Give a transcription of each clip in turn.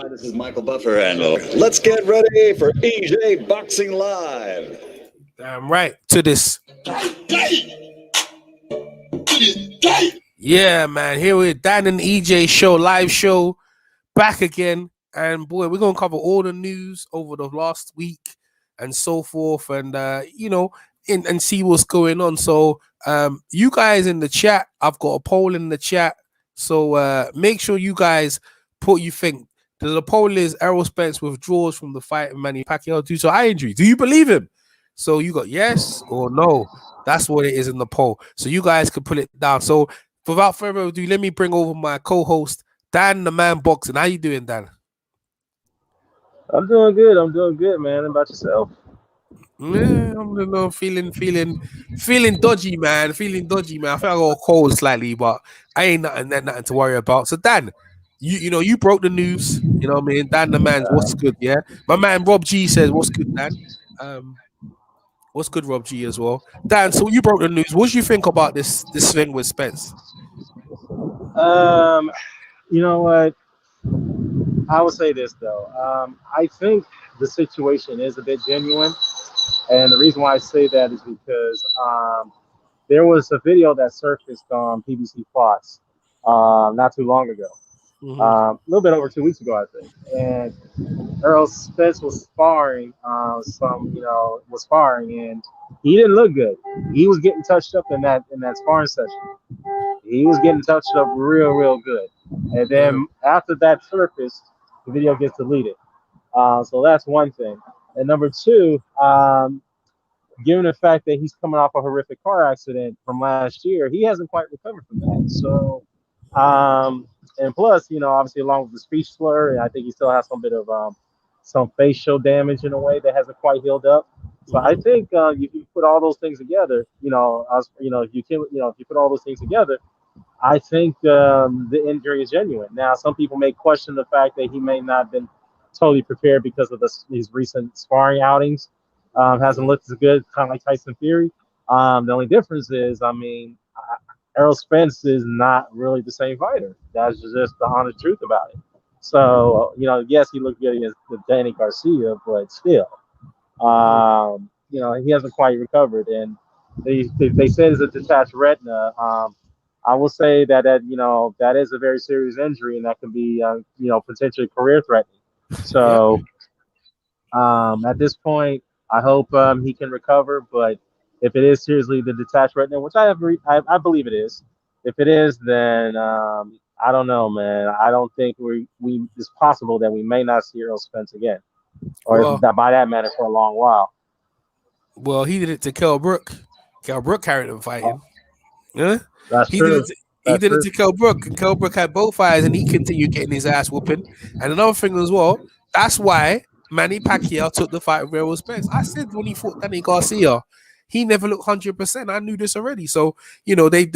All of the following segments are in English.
Hi, this is Michael Buffer, and let's get ready for EJ Boxing Live. Damn right to this. Yeah, man. Here we're Dan and EJ show, live show, back again. And boy, we're gonna cover all the news over the last week and so forth, and and see what's going on. So you guys in the chat, I've got a poll in the chat. So make sure you guys put you think. The poll is Errol Spence withdraws from the fight with Manny Pacquiao due to eye injury. Do you believe him? So you got yes or no. That's what it is in the poll. So you guys can put it down. So without further ado, let me bring over my co-host, Dan the Man Boxing. How you doing, Dan? I'm doing good. I'm doing good, man. How about yourself? Yeah, I'm feeling dodgy, man. Feeling dodgy, man. I think I got a cold slightly, but I ain't nothing to worry about. So Dan, you broke the news. You know what I mean? Dan the Man, what's good? Yeah, my man Rob G says what's good, Dan. What's good, Rob G as well. Dan, so you broke the news. What do you think about this thing with Spence? You know what? I would say this though. I think the situation is a bit genuine, and the reason why I say that is because there was a video that surfaced on PBC Fox not too long ago, a little bit over 2 weeks ago, I think. And Errol Spence was sparring, and he didn't look good. He was getting touched up in that sparring session. He was getting touched up real good. And then after that surfaced, the video gets deleted. So that's one thing. And number two, given the fact that he's coming off a horrific car accident from last year, he hasn't quite recovered from that. So, and plus, obviously along with the speech slur, I think he still has some bit of some facial damage in a way that hasn't quite healed up. So I think if you put all those things together, if you put all those things together, I think the injury is genuine. Now, some people may question the fact that he may not have been totally prepared because of these recent sparring outings. Hasn't looked as good, kind of like Tyson Fury. The only difference is, Errol Spence is not really the same fighter. That's just the honest truth about it. So, yes, he looked good against Danny Garcia, but still, he hasn't quite recovered. And they said it's a detached retina. I will say that is a very serious injury, and that can be potentially career threatening. So at this point, I hope he can recover. But if it is seriously the detached retina, which I believe it is, if it is, then I don't know, man. I don't think it's possible that we may not see Errol Spence again, or by that matter for a long while. Well, he did it to Kell Brook. Kell Brook carried him fighting. Yeah. That's true. He did it to Kell Brook, and Kell Brook had both fights, and he continued getting his ass whooping. And another thing as well, that's why Manny Pacquiao took the fight with Errol Spence. I said when he fought Danny Garcia, he never looked 100%. I knew this already. So they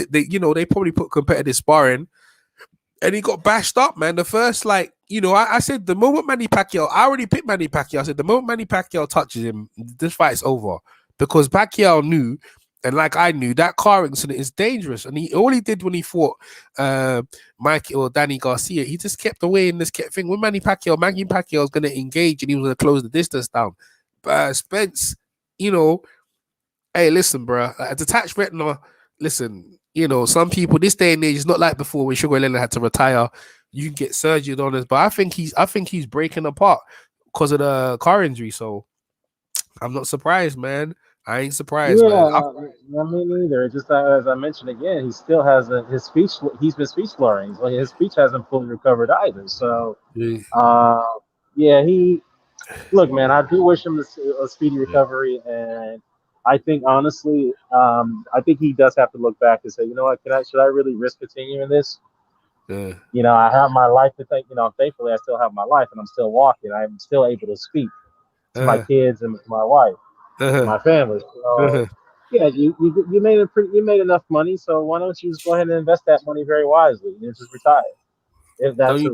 probably put competitive sparring, and he got bashed up, man. The first I said the moment Manny Pacquiao, I already picked Manny Pacquiao. I said the moment Manny Pacquiao touches him, this fight's over, because Pacquiao knew. And like I knew, that car accident is dangerous. And all he did when he fought Mike or Danny Garcia, he just kept away and just kept thinking, when Manny Pacquiao was going to engage and he was going to close the distance down. But Spence, hey, listen, bro, a detached retina, listen, some people, this day and age, it's not like before when Sugar Leonard had to retire. You can get surgery on this, but I think he's breaking apart because of the car injury. So I'm not surprised, man. I ain't surprised, man. I mean, either. Just as I mentioned again, he still has his speech. He's been speech slurring, so his speech hasn't fully recovered either. So, look, man, I do wish him a speedy recovery, and I think honestly, I think he does have to look back and say, you know what, should I really risk continuing this? I have my life to thank. Thankfully, I still have my life, and I'm still walking. I'm still able to speak to my kids and my wife. My family. So, you made enough money, so why don't you just go ahead and invest that money very wisely and just retire? If that's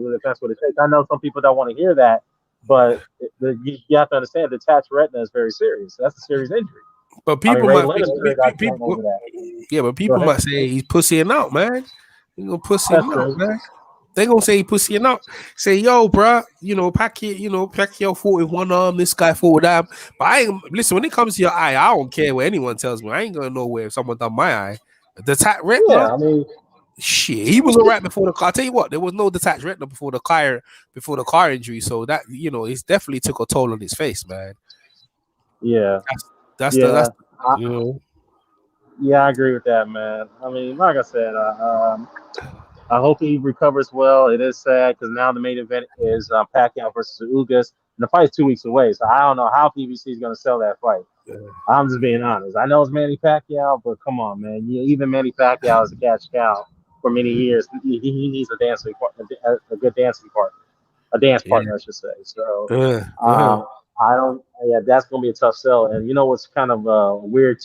what it takes. I know some people don't want to hear that, but you have to understand detached retina is very serious. That's a serious injury. But people might say he's pussying out, man. You know, pussying out, man. They gonna say pussying up. Say, yo, bruh, Pacquiao fought with one arm, this guy fought with that. But I ain't listen, when it comes to your eye, I don't care what anyone tells me. I ain't gonna know where if someone done my eye. The detached retina, Yeah, I mean, shit, he was alright before the car. I'll tell you what, there was no detached retina before the car injury. So that it's definitely took a toll on his face, man. yeah, That's yeah, I agree with that, man. I mean, like I said, I hope he recovers well. It is sad because now the main event is Pacquiao versus Ugas, and the fight's 2 weeks away. So I don't know how PBC is going to sell that fight. Yeah. I'm just being honest. I know it's Manny Pacquiao, but come on, man. Even Manny Pacquiao is a cash cow for many years. He needs a good dancing partner, a dance partner, I should say. So I don't. Yeah, that's going to be a tough sell. And you know what's kind of weird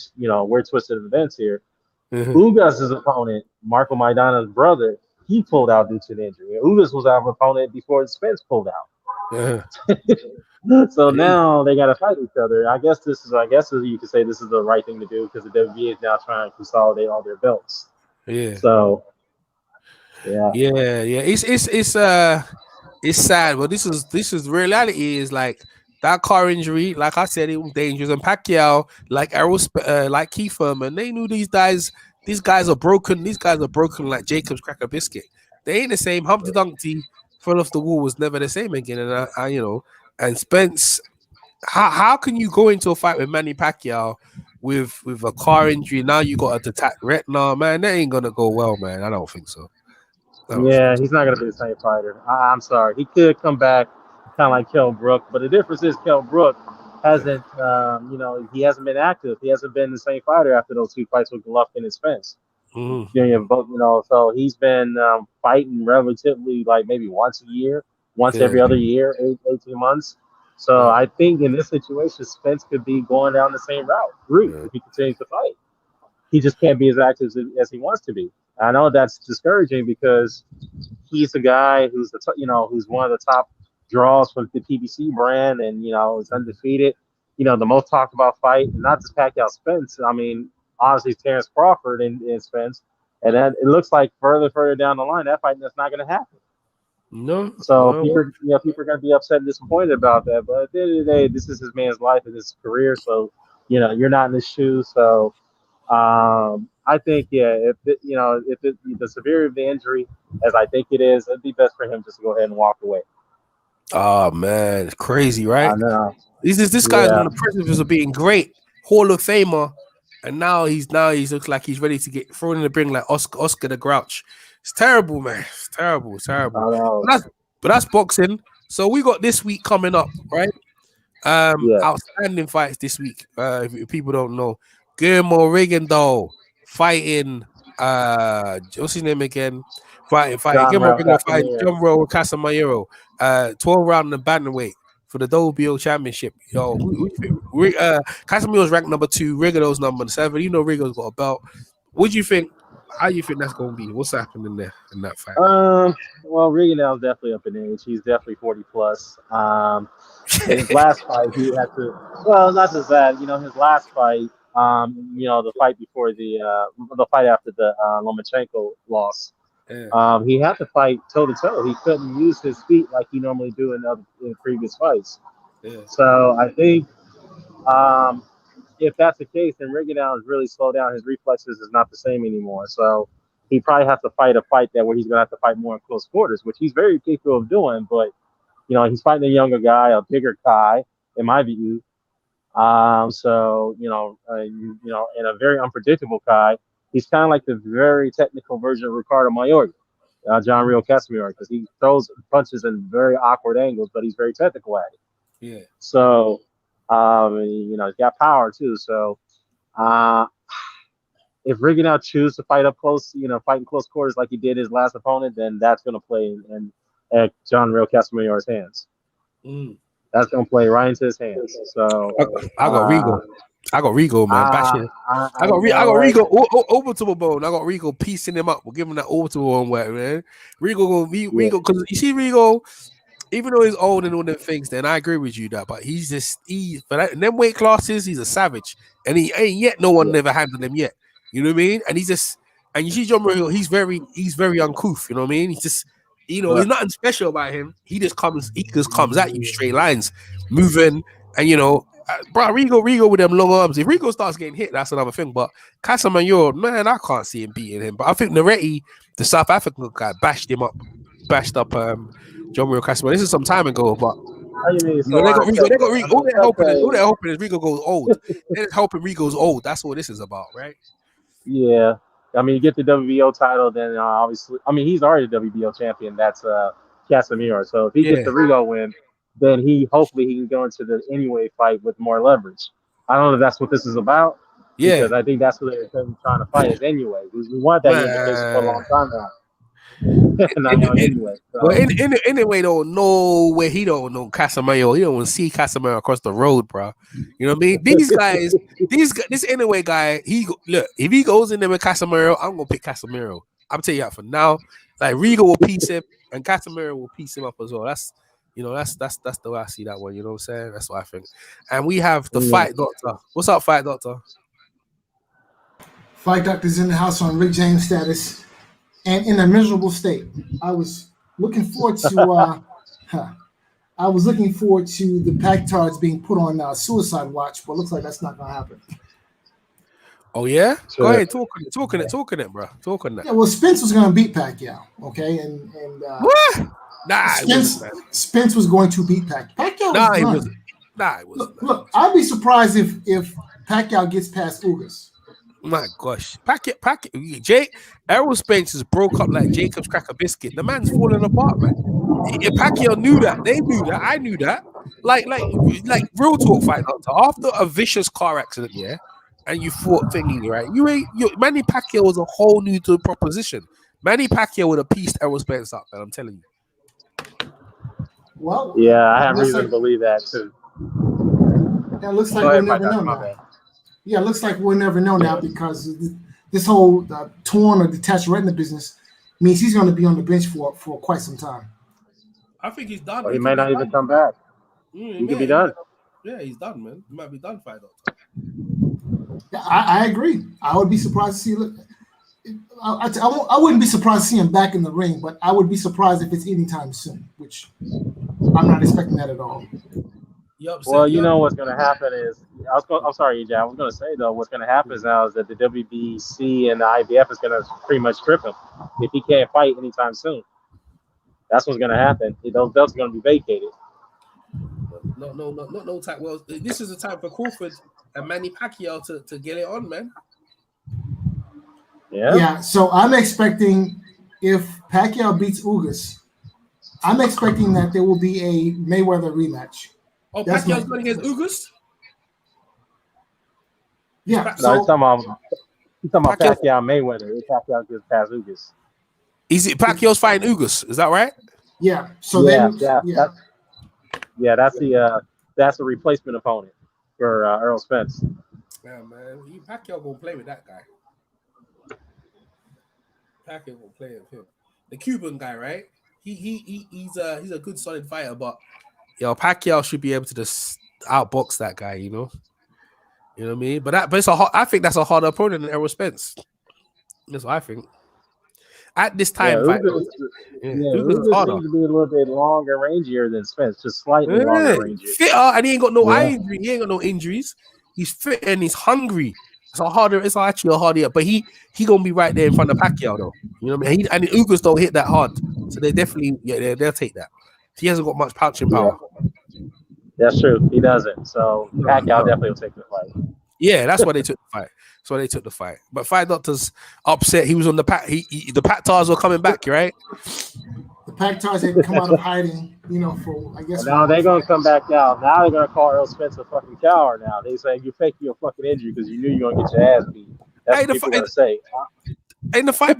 twisted events here. Ugas' opponent, Marco Maidana's brother, he pulled out due to the injury. Ugas was our opponent before Spence pulled out. So now they got to fight each other. I guess you could say this is the right thing to do because the WBA is now trying to consolidate all their belts. Yeah. So yeah. It's sad, but this is reality. Is like that car injury. Like I said, it was dangerous. And Pacquiao, like Errol, like Keith Thurman, they knew these guys. These guys are broken. These guys are broken like Jacob's cracker biscuit. They ain't the same. Humpty Dumpty fell off the wall was never the same again. And and Spence, how can you go into a fight with Manny Pacquiao with a car injury? Now you got a detached retina, man. That ain't gonna go well, man. I don't think so. He's not gonna be the same fighter. I'm sorry. He could come back kind of like Kell Brook, but the difference is Kell Brook hasn't, he hasn't been active. He hasn't been the same fighter after those 2 fights with Golovkin and Spence. So he's been fighting relatively like maybe once a year, every other year, 18 months. So I think in this situation, Spence could be going down the same route if he continues to fight. He just can't be as active as he wants to be. I know that's discouraging because he's a guy who's who's one of the top draws for the PBC brand, and is undefeated. The most talked about fight, not just Pacquiao Spence. I mean, honestly, Terrence Crawford and Spence, and then it looks like further down the line that fight that's not going to happen. No. So people are going to be upset and disappointed about that. But at the end of the day, this is his man's life and his career. So you're not in his shoes. So I think if the severity of the injury, as I think it is, it'd be best for him just to go ahead and walk away. Oh man, it's crazy, right? I know. This guy's on the precipice of being great, Hall of Famer, and now he looks like he's ready to get thrown in the ring like Oscar the Grouch. It's terrible, man. It's terrible. But that's boxing. So we got this week coming up, right? Outstanding fights this week. If people don't know, Guillermo Rigondeaux fighting. What's his name again? Fighting. Guillermo Rigondeaux fighting Casimero. 12-round in the bantamweight for the WBO championship. Yo, Casimiro's ranked number 2. Rigondeaux's number 7. Rigondeaux's got a belt. What do you think? How do you think that's going to be? What's happening there in that fight? Well, Rigondeaux's definitely up in age. He's definitely 40 plus. His last fight, he had to. Well, not just that. His last fight. The fight before the fight after the Lomachenko loss. He had to fight toe to toe. He couldn't use his feet like he normally do in previous fights. So I think if that's the case, then Rigondeaux is really slowed down. His reflexes is not the same anymore. So he probably has to fight a fight where he's going to have to fight more in close quarters, which he's very capable of doing. But he's fighting a younger guy, a bigger guy, in my view. And a very unpredictable guy. He's kind of like the very technical version of Ricardo Mayorga, John Riel Casimero, because he throws punches in very awkward angles, but he's very technical at it. Yeah. So, he's got power too. So, if Rigondeaux chooses to fight up close, fight in close quarters like he did his last opponent, then that's going to play in John Riel Casimero's hands. That's gonna play right into his hands. So I got Rigo. I got Rigo, man. I got Rigo orbital bone. I got Rigo piecing him up. We'll give him that orbital one wet, man. Rigo because you see Rigo, even though he's old and all them things, then I agree with you that. But for that in them weight classes, he's a savage, and he ain't yet no one never handled him yet. You know what I mean? And you see John Riel, he's very uncouth. You know what I mean? You know, there's nothing special about him. He just comes at you straight lines, moving, and you know, bro, Rigo with them long arms. If Rigo starts getting hit, that's another thing. But Casimero, man, I can't see him beating him. But I think Naretti, the South African guy, bashed up John Mario Casimero. This is some time ago, but you know, they got Rigo. All they're hoping is Rigo goes old. They're just hoping Rigo's old. That's what this is about, right? Yeah. I mean, you get the WBO title, then obviously, I mean, he's already the WBO champion. That's Casimero. So if he gets the Rigo win, then hopefully he can go into the anyway fight with more leverage. I don't know if that's what this is about. Yeah, because I think that's what they're trying to fight is anyway. We want that unification for a long time now. Anyway. So. Well, anyway, he don't know Casimero. He don't want to see Casimero across the road, bro. You know what I mean? These guys, this anyway guy, look, if he goes in there with Casimero, I'm gonna pick Casimero. I'm telling you that for now. Like Rigo will piece him, and Casimero will piece him up as well. That's the way I see that one. You know what I'm saying? That's what I think. And we have the Fight Doctor. What's up, Fight Doctor? Fight Doctor's in the house on Rick James status. And in a miserable state. I was looking forward to the Pactards being put on suicide watch, but looks like that's not gonna happen. Oh yeah, go ahead, talk on it, bro. Talk on that. Yeah, well, Spence was gonna beat Pacquiao, okay, and what? Nah, Spence was going to beat Pacquiao. Nah, he wasn't. Nah, it wasn't. Look, I'd be surprised if Pacquiao gets past Ugas. My gosh, Errol Spence is broke up like Jacob's cracker biscuit. The man's falling apart, man. Pacquiao knew that. They knew that. I knew that. Like real talk, Fight Doctor. After a vicious car accident, yeah, and you fought thingy, right? Manny Pacquiao was a whole new proposition. Manny Pacquiao would have pieced Errol Spence up, man. I'm telling you. Well, yeah, I have reason to believe that too. That looks like we'll never know now. Yeah, it looks like we'll never know now because this whole torn or detached retina business means he's going to be on the bench for quite some time. I think he's done. Or he may not even come back. He could be done. Yeah, he's done, man. He might be done, Fight Doctor. Yeah, I agree. I would be surprised to see. I wouldn't be surprised to see him back in the ring, but I would be surprised if it's anytime soon, which I'm not expecting that at all. Well, you know what's going to happen is I'm sorry, EJ. I was going to say though, what's going to happen is now is that the WBC and the IBF is going to pretty much strip him if he can't fight anytime soon. That's what's going to happen. Those belts are going to be vacated. No time. Well, this is the time for Crawford and Manny Pacquiao to get it on, man. Yeah. So I'm expecting if Pacquiao beats Ugas, I'm expecting that there will be a Mayweather rematch. Oh, Pacquiao's going against Ugas? Yeah. So he's talking about Pacquiao Mayweather. If Pacquiao gets past Ugas. Is it Pacquiao's fighting Ugas? Is that right? Yeah. So that's the replacement opponent for Errol Spence. Yeah, man. Pacquiao gonna play with that guy. Pacquiao gonna play with him. The Cuban guy, right? He's a good solid fighter, but Pacquiao should be able to just outbox that guy, you know what I mean? But I think that's a harder opponent than Errol Spence. That's what I think. At this time, Ugas seems to be a little bit longer rangier than Spence, just slightly longer rangier. Fitter, and he ain't got no eye injury. He ain't got no injuries. He's fit and he's hungry. It's actually a harder, but he gonna be right there in front of Pacquiao though. You know what I mean? And the Ugas don't hit that hard, so they definitely they'll take that. He hasn't got much punching power. That's true. He doesn't. So Pacquiao definitely will take the fight. Yeah, that's why they took the fight. But Fight Doctor's upset. He was on the pack. The Pactars were coming back, right? The Pactars had come out of hiding, for I guess. Now they're gonna come back out. Now they're gonna call Errol Spence a fucking coward. Now they say you're faking your fucking injury because you knew you're gonna get your ass beat. That's what people gonna say. Ain't the fight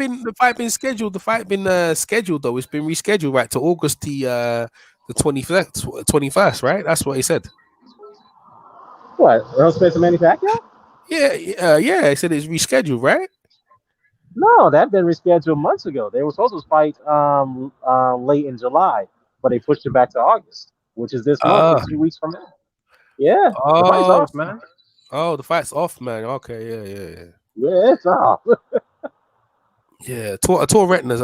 been scheduled? The fight been scheduled though. It's been rescheduled right to August the 21st, right? That's what he said. What? Errol Spence and Manny Pacquiao? Yeah. He said it's rescheduled, right? No, that been rescheduled months ago. They were supposed to fight late in July, but they pushed it back to August, which is this month, 2 weeks from now. Yeah, the fight's off, man. Oh, the fight's off, man. Okay, yeah. Yeah, it's off. Yeah, I tore retinas.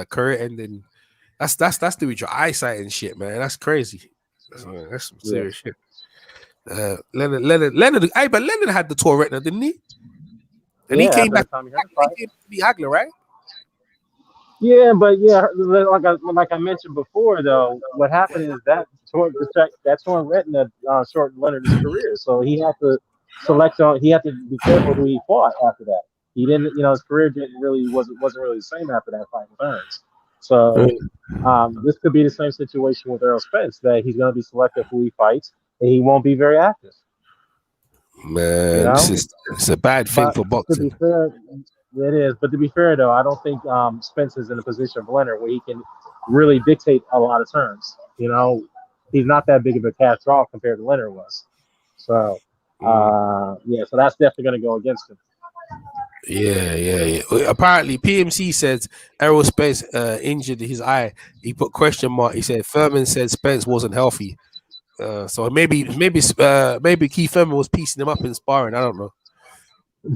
Career ending That's to with your eyesight and shit, man. That's crazy. That's some serious shit. Leonard. Hey, but Leonard had the torn retina, didn't he? And he came back. He came to beat Hagler, right? Yeah, but like I mentioned before, though, what happened is that torn retina shortened Leonard's career. So he had to select on. He had to be careful who he fought after that. He didn't, his career wasn't really the same after that fight with Burns. So this could be the same situation with Errol Spence, that he's going to be selective who he fights, and he won't be very active. Man, it's a bad thing for boxing. To be fair, it is. But to be fair, though, I don't think Spence is in a position of Leonard where he can really dictate a lot of terms. He's not that big of a cash draw compared to Leonard was. So, so that's definitely going to go against him. Yeah. Apparently, PMC says Errol Spence injured his eye. He put question mark. He said Furman said Spence wasn't healthy. So maybe Keith Furman was piecing him up in sparring. I don't know.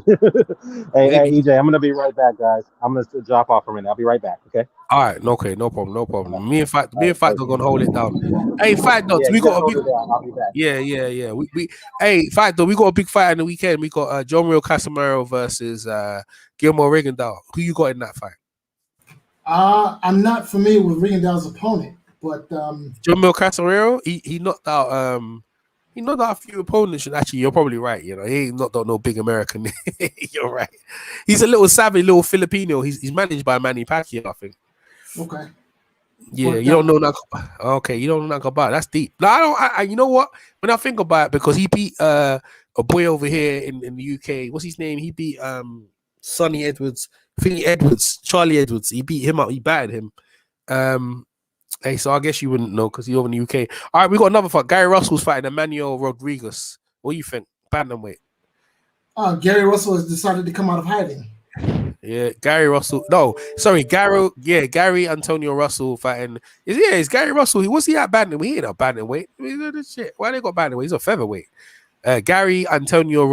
hey, EJ, I'm gonna be right back, guys. I'm gonna drop off for a minute. I'll be right back. Okay. All right. Okay. No problem. Me and Fight are gonna hold it down. Hey, Fight Dogs, we got a big. I'll be back. Yeah. Hey, Fight Dog, we got a big fight in the weekend. We got Riel Casimero versus Guillermo Rigondeaux. Who you got in that fight? I'm not familiar with Rigondeaux's opponent, but Riel Casimero, he knocked out he knocked out a few opponents. And actually, you're probably right. He ain't knocked out no big American. You're right. He's a little savvy, little Filipino. He's managed by Manny Pacquiao, I think. Okay. Yeah, you don't know nothing. Okay, you don't know nothing about it. That's deep. No, I don't. I you know what? When I think about it, because he beat a boy over here in the UK. What's his name? He beat Sonny Edwards, Charlie Edwards. He beat him up. He battered him. Hey, so I guess you wouldn't know because he's over in the UK. All right, we got another fight. Gary Russell's fighting Emmanuel Rodriguez. What do you think? Bantamweight. Gary Russell has decided to come out of hiding. Yeah, Gary Russell. No, sorry, Gary Antonio Russell fighting. It's Gary Russell. What's he at bantamweight? He ain't a bantamweight. Shit. Why they got bantamweight? He's a featherweight. Gary Antonio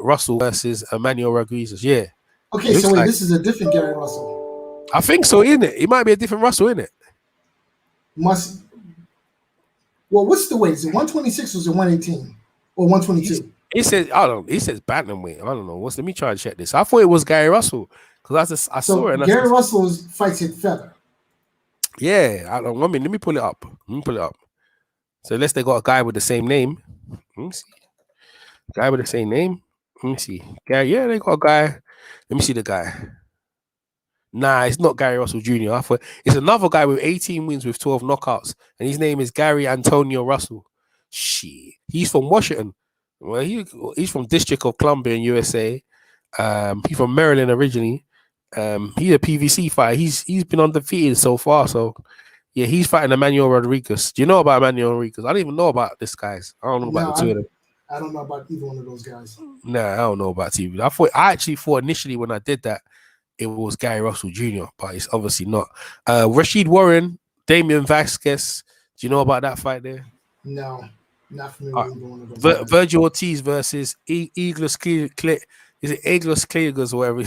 Russell versus Emmanuel Rodriguez. Yeah. Okay, so wait, this is a different Gary Russell. I think so, isn't it? It might be a different Russell, isn't it? Well, what's the weight? Is it 126 or is it 118 or 122? He says bantamweight. I don't know. Let me try to check this. I thought it was Gary Russell because I saw it. Gary Russell's fights hit feather. Yeah, I don't. Let me pull it up. So unless they got a guy with the same name, let me see. Guy with the same name. Let me see. Gary. Yeah, they got a guy. Let me see the guy. Nah, it's not Gary Russell Jr. I thought it's another guy with 18 wins with 12 knockouts, and his name is Gary Antonio Russell. Shit, he's from Washington. Well, he's from District of Columbia in USA. He's from Maryland originally. He's a PVC fighter. He's been undefeated so far. So yeah, he's fighting Emmanuel Rodriguez. Do you know about Emmanuel Rodriguez? I don't even know about this guys. I don't know about the two of them. I don't know about either one of those guys. Nah, I don't know about TV. I actually thought initially when I did that, it was Gary Russell Jr., but it's obviously not. Rashid Warren, Damien Vasquez. Do you know about that fight there? No, not familiar with one of those. Vergil Ortiz versus Egidijus. Is it Egidijus Kleigers or whatever?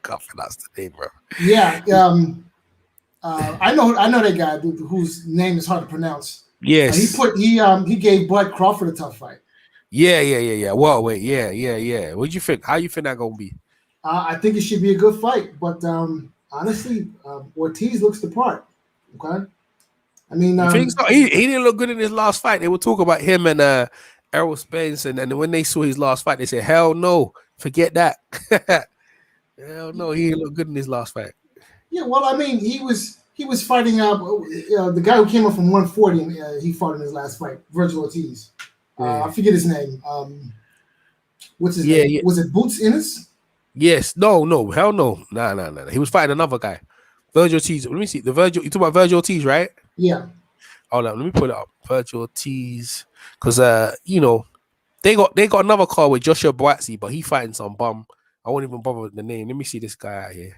Can't pronounce the name, bro. Yeah, I know that guy whose name is hard to pronounce. Yes, he gave Bud Crawford a tough fight. Yeah. Well, wait, yeah. What do you think? How you think that gonna be? I think it should be a good fight, but honestly, Ortiz looks the part. Okay, I mean, he didn't look good in his last fight. They were talking about him and Errol Spence, and when they saw his last fight, they said, "Hell no, forget that." Hell no, he didn't look good in his last fight. Yeah, well, I mean, he was fighting the guy who came up from 140, and he fought in his last fight, Vergil Ortiz. I forget his name. What's his name? Yeah. Was it Boots Ennis? Yes. No. Hell no. Nah. He was fighting another guy. Vergil Ortiz. Let me see. You talking about Vergil Ortiz, right? Yeah. Hold on. Let me pull it up. Vergil Ortiz. Because, they got another card with Joshua Buatsi, but he fighting some bum. I won't even bother with the name. Let me see this guy out here.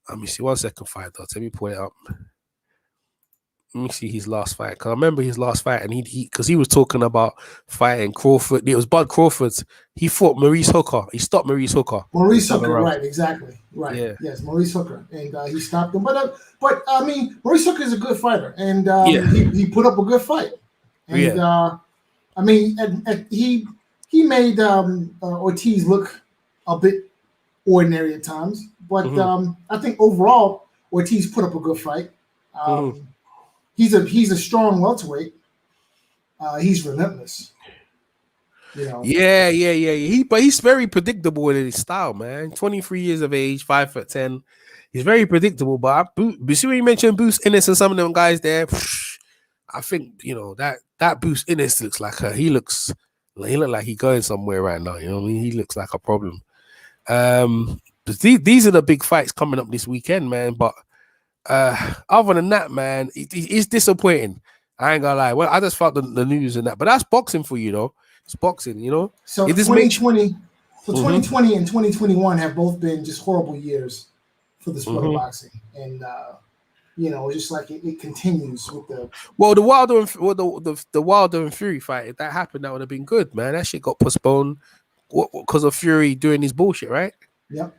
Let me see. 1 second, fight though. Let me pull it up. Let me see his last fight. Cause I remember his last fight, and because he was talking about fighting Crawford. It was Bud Crawford's. He fought Maurice Hooker. He stopped Maurice Hooker. Maurice Hooker, right? Exactly, right. Yeah. Yes, Maurice Hooker, and he stopped him. But I mean, Maurice Hooker is a good fighter, and he put up a good fight. And I mean, he made Ortiz look a bit ordinary at times, but I think overall Ortiz put up a good fight. He's a strong welterweight. He's relentless. You know. Yeah. But he's very predictable in his style, man. 23 years of age, 5'10". He's very predictable. But see when you mentioned Bruce Ennis and some of them guys there, I think that Bruce Ennis looks like he look like he's going somewhere right now. You know what I mean? He looks like a problem. These are the big fights coming up this weekend, man. But other than that, man, it's disappointing. I ain't gonna lie. Well, I just felt the news and that, but that's boxing for you, though. It's boxing, you know. So 2020 and 2021 have both been just horrible years for the sport of boxing, and it's just like it continues with the. Well, the Wilder and Fury fight. If that happened, that would have been good, man. That shit got postponed because of Fury doing his bullshit, right? Yep.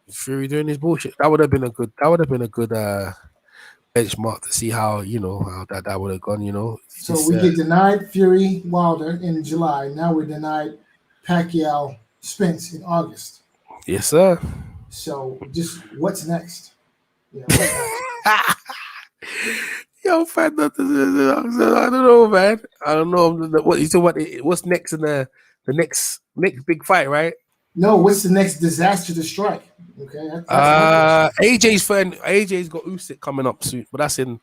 Fury doing his bullshit. That would have been a good. Benchmark to see how that would have gone. You know. So we get denied Fury Wilder in July. Now we're denied Pacquiao Spence in August. Yes, sir. So just what's next? Yo, I don't know, man. I don't know what you talking about. What's next in the next big fight, right? No, what's the next disaster to strike? Okay. AJ's got Usyk coming up soon, but that's in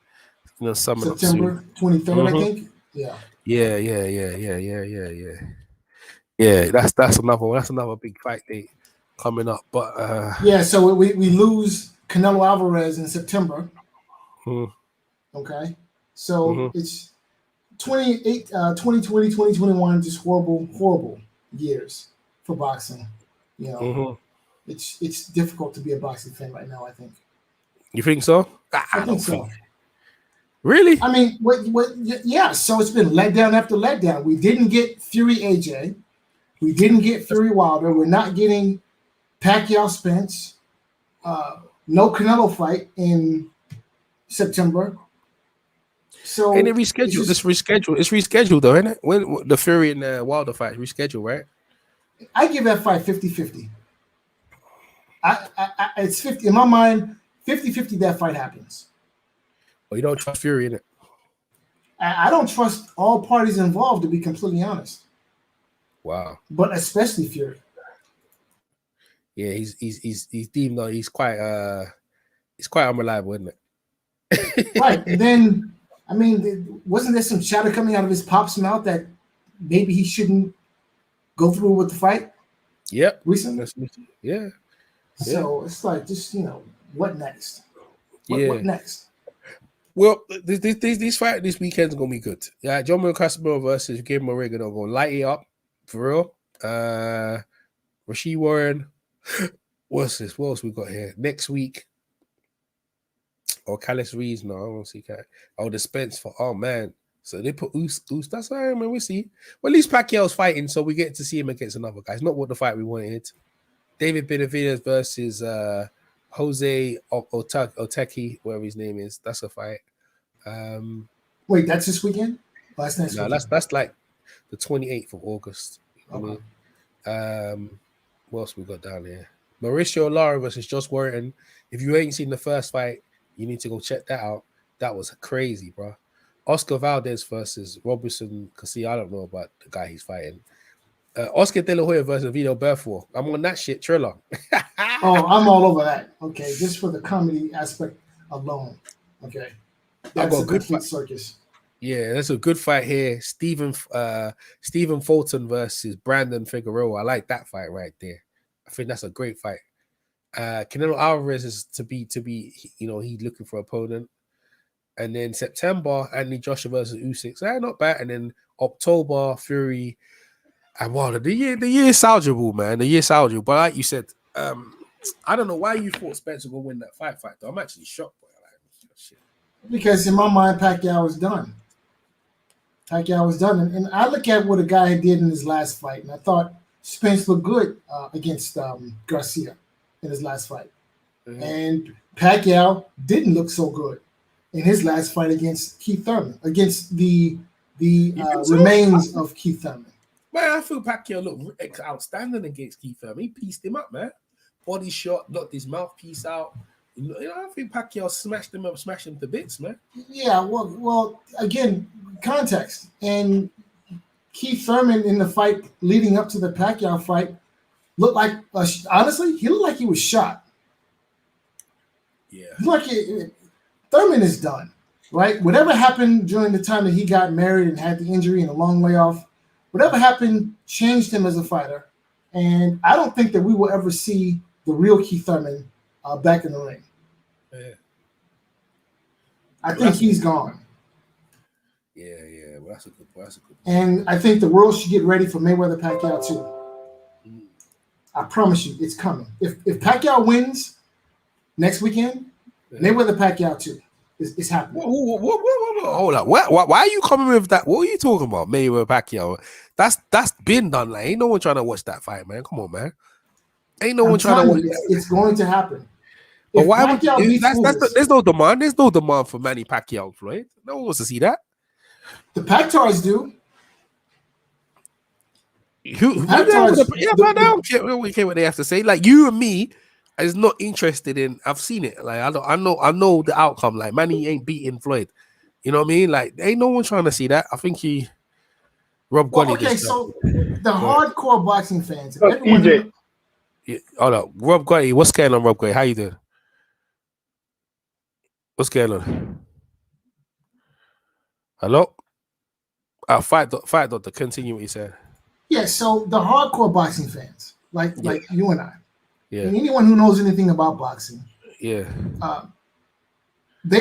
summer. September 23rd, I think. Yeah. Yeah, that's another big fight date coming up. But so we lose Canelo Alvarez in September. Okay. So it's 2020, 2021, just horrible years for boxing. You know, it's difficult to be a boxing fan right now, I think. You think so? I think so. Really? I mean, yeah. So it's been letdown after letdown. We didn't get Fury AJ. We didn't get Fury Wilder. We're not getting Pacquiao Spence. No Canelo fight in September. So and it rescheduled. It's rescheduled though, isn't it? When the Fury and the Wilder fight rescheduled, right? I give that fight 50-50. It's 50 in my mind. 50-50 that fight happens. Well, you don't trust Fury in it. I don't trust all parties involved, to be completely honest. Wow. But especially Fury. Yeah, he's deemed though. He's quite unreliable, isn't it? Right. And then I mean, wasn't there some chatter coming out of his pop's mouth that maybe he shouldn't go through with the fight? Yep. Recently? Yeah. So it's like, just, what next? What next? Well, this fight this weekend is gonna be good. Yeah, John Casimero versus Guillermo are gonna light it up for real. Rau'shee Warren. What's this? What else we got here? Next week. Or Callis Rees. No, I don't see Cal. Oh, the Spence for. Oh man. So they put Us. That's all right, man. We'll see. Well, at least Pacquiao's fighting, so we get to see him against another guy. It's not what the fight we wanted. David Benavidez versus Jose Oteki, whatever his name is. That's a fight. Wait, that's this weekend? Last next weekend? That's like the 28th of August. Okay. What else we got down here? Mauricio Lara versus Josh Warrington. If you ain't seen the first fight, you need to go check that out. That was crazy, bro. Oscar Valdez versus Robertson Castillo. I don't know about the guy he's fighting. Oscar De La Hoya versus Vito Berford. I'm on that shit, Triller. Oh, I'm all over that. Okay, just for the comedy aspect alone. Okay, that's a good circus. Yeah, that's a good fight here. Stephen Fulton versus Brandon Figueroa. I like that fight right there. I think that's a great fight. Canelo Alvarez is to be. He's looking for an opponent. And then September, Anthony Joshua versus Usyk. Not bad. And then October, Fury. And wow, the year is salvageable, man. The year is salvageable. But like you said, I don't know why you thought Spence would win that fight though. I'm actually shocked by that. Shit. Because in my mind, Pacquiao was done. Pacquiao was done. And I look at what a guy did in his last fight, and I thought Spence looked good against Garcia in his last fight. Mm-hmm. And Pacquiao didn't look so good in his last fight against Keith Thurman, against the remains of Keith Thurman. Man, I feel Pacquiao looked outstanding against Keith Thurman. He pieced him up, man. Body shot, knocked his mouthpiece out. You know, I think Pacquiao smashed him up, smashed him to bits, man. Yeah, well, again, context. And Keith Thurman in the fight leading up to the Pacquiao fight looked like, honestly, he looked like he was shot. Yeah. Thurman is done, right? Whatever happened during the time that he got married and had the injury and a long layoff, whatever happened changed him as a fighter. And I don't think that we will ever see the real Keith Thurman back in the ring. Yeah. I think he's gone. Yeah. Well, that's a good point. And I think the world should get ready for Mayweather Pacquiao too. I promise you, it's coming. If Pacquiao wins next weekend, Mayweather Pacquiao too. It's happening. Hold up. Why are you coming with that? What are you talking about, Mayweather Pacquiao? That's been done. Like, ain't no one trying to watch that fight, man. Come on, man. Ain't no one trying to watch that. It's going to happen. But why would there's no demand? There's no demand for Manny Pacquiao, Floyd. No one wants to see that. The Pactars do. I don't care what they have to say. Like, you and me is not interested in. I've seen it. Like, I know the outcome. Like, Manny ain't beating Floyd. You know what I mean? Like, ain't no one trying to see that. I think Rob Gully. Okay, so the hardcore boxing fans. EJ. Hold up, Rob Gully. What's going on, Rob Gully? How you doing? What's going on? Hello? Fight doctor, continue what you said. Yeah, so the hardcore boxing fans, like you and I, and anyone who knows anything about boxing, they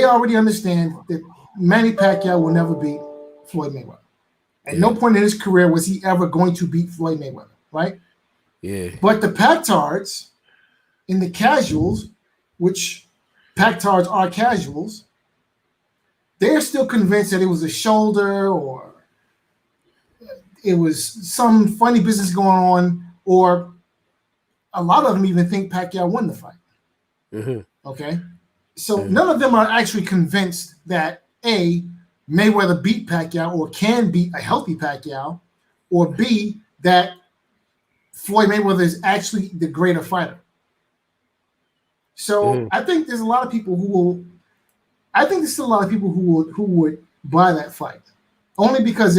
already understand that Manny Pacquiao will never beat Floyd Mayweather. At no point in his career was he ever going to beat Floyd Mayweather, right? Yeah. But the Pactards in the casuals, which Pactards are casuals, they're still convinced that it was a shoulder or it was some funny business going on, or a lot of them even think Pacquiao won the fight. Mm-hmm. Okay? So none of them are actually convinced that A, Mayweather beat Pacquiao or can beat a healthy Pacquiao, or B, that Floyd Mayweather is actually the greater fighter. So I think there's a lot of people who would buy that fight, only because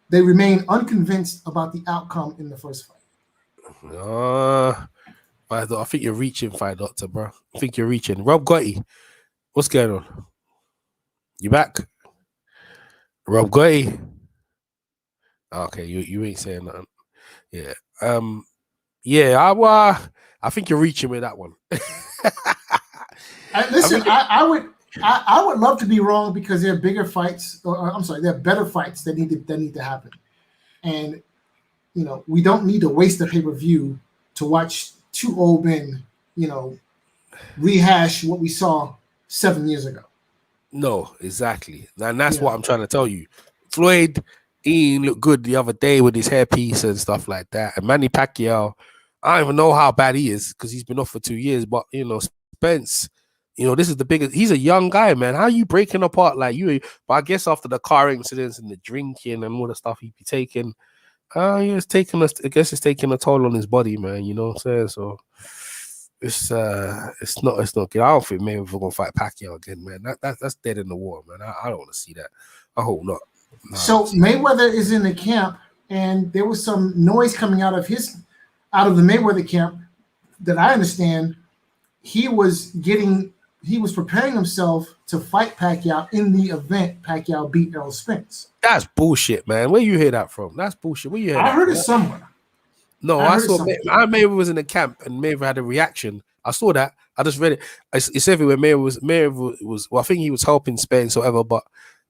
they remain unconvinced about the outcome in the first fight. I think you're reaching, Fight Doctor, bro. I think you're reaching. Rob Gotti, what's going on? You back? Rob Gotti. Okay, you ain't saying nothing. Yeah. I think you're reaching with that one. Listen, I would love to be wrong, because there are bigger fights, there are better fights that need to happen. And we don't need to waste a pay-per-view to watch two old men, rehash what we saw 7 years ago. No, exactly. And that's what I'm trying to tell you. Floyd, he looked good the other day with his hairpiece and stuff like that. And Manny Pacquiao, I don't even know how bad he is, because he's been off for 2 years. But, Spence, this is the biggest. He's a young guy, man. How are you breaking apart like you? But I guess after the car incidents and the drinking and all the stuff he'd be taking, it's taking a toll on his body, man. You know what I'm saying? So it's not good. I don't think maybe we're gonna fight Pacquiao again, man. That's dead in the water, man. I don't want to see that. I hope not. No, so Mayweather is in the camp, and there was some noise coming out of the Mayweather camp that I understand he was preparing himself to fight Pacquiao in the event Pacquiao beat Errol Spence. That's bullshit, man. Where you hear that from? That's bullshit. Where you hear I heard it somewhere. No, I saw Mayweather was in the camp and Mayweather had a reaction. I saw that. I just read it. It's everywhere. Mayweather was. Well, I think he was helping Spence or whatever. But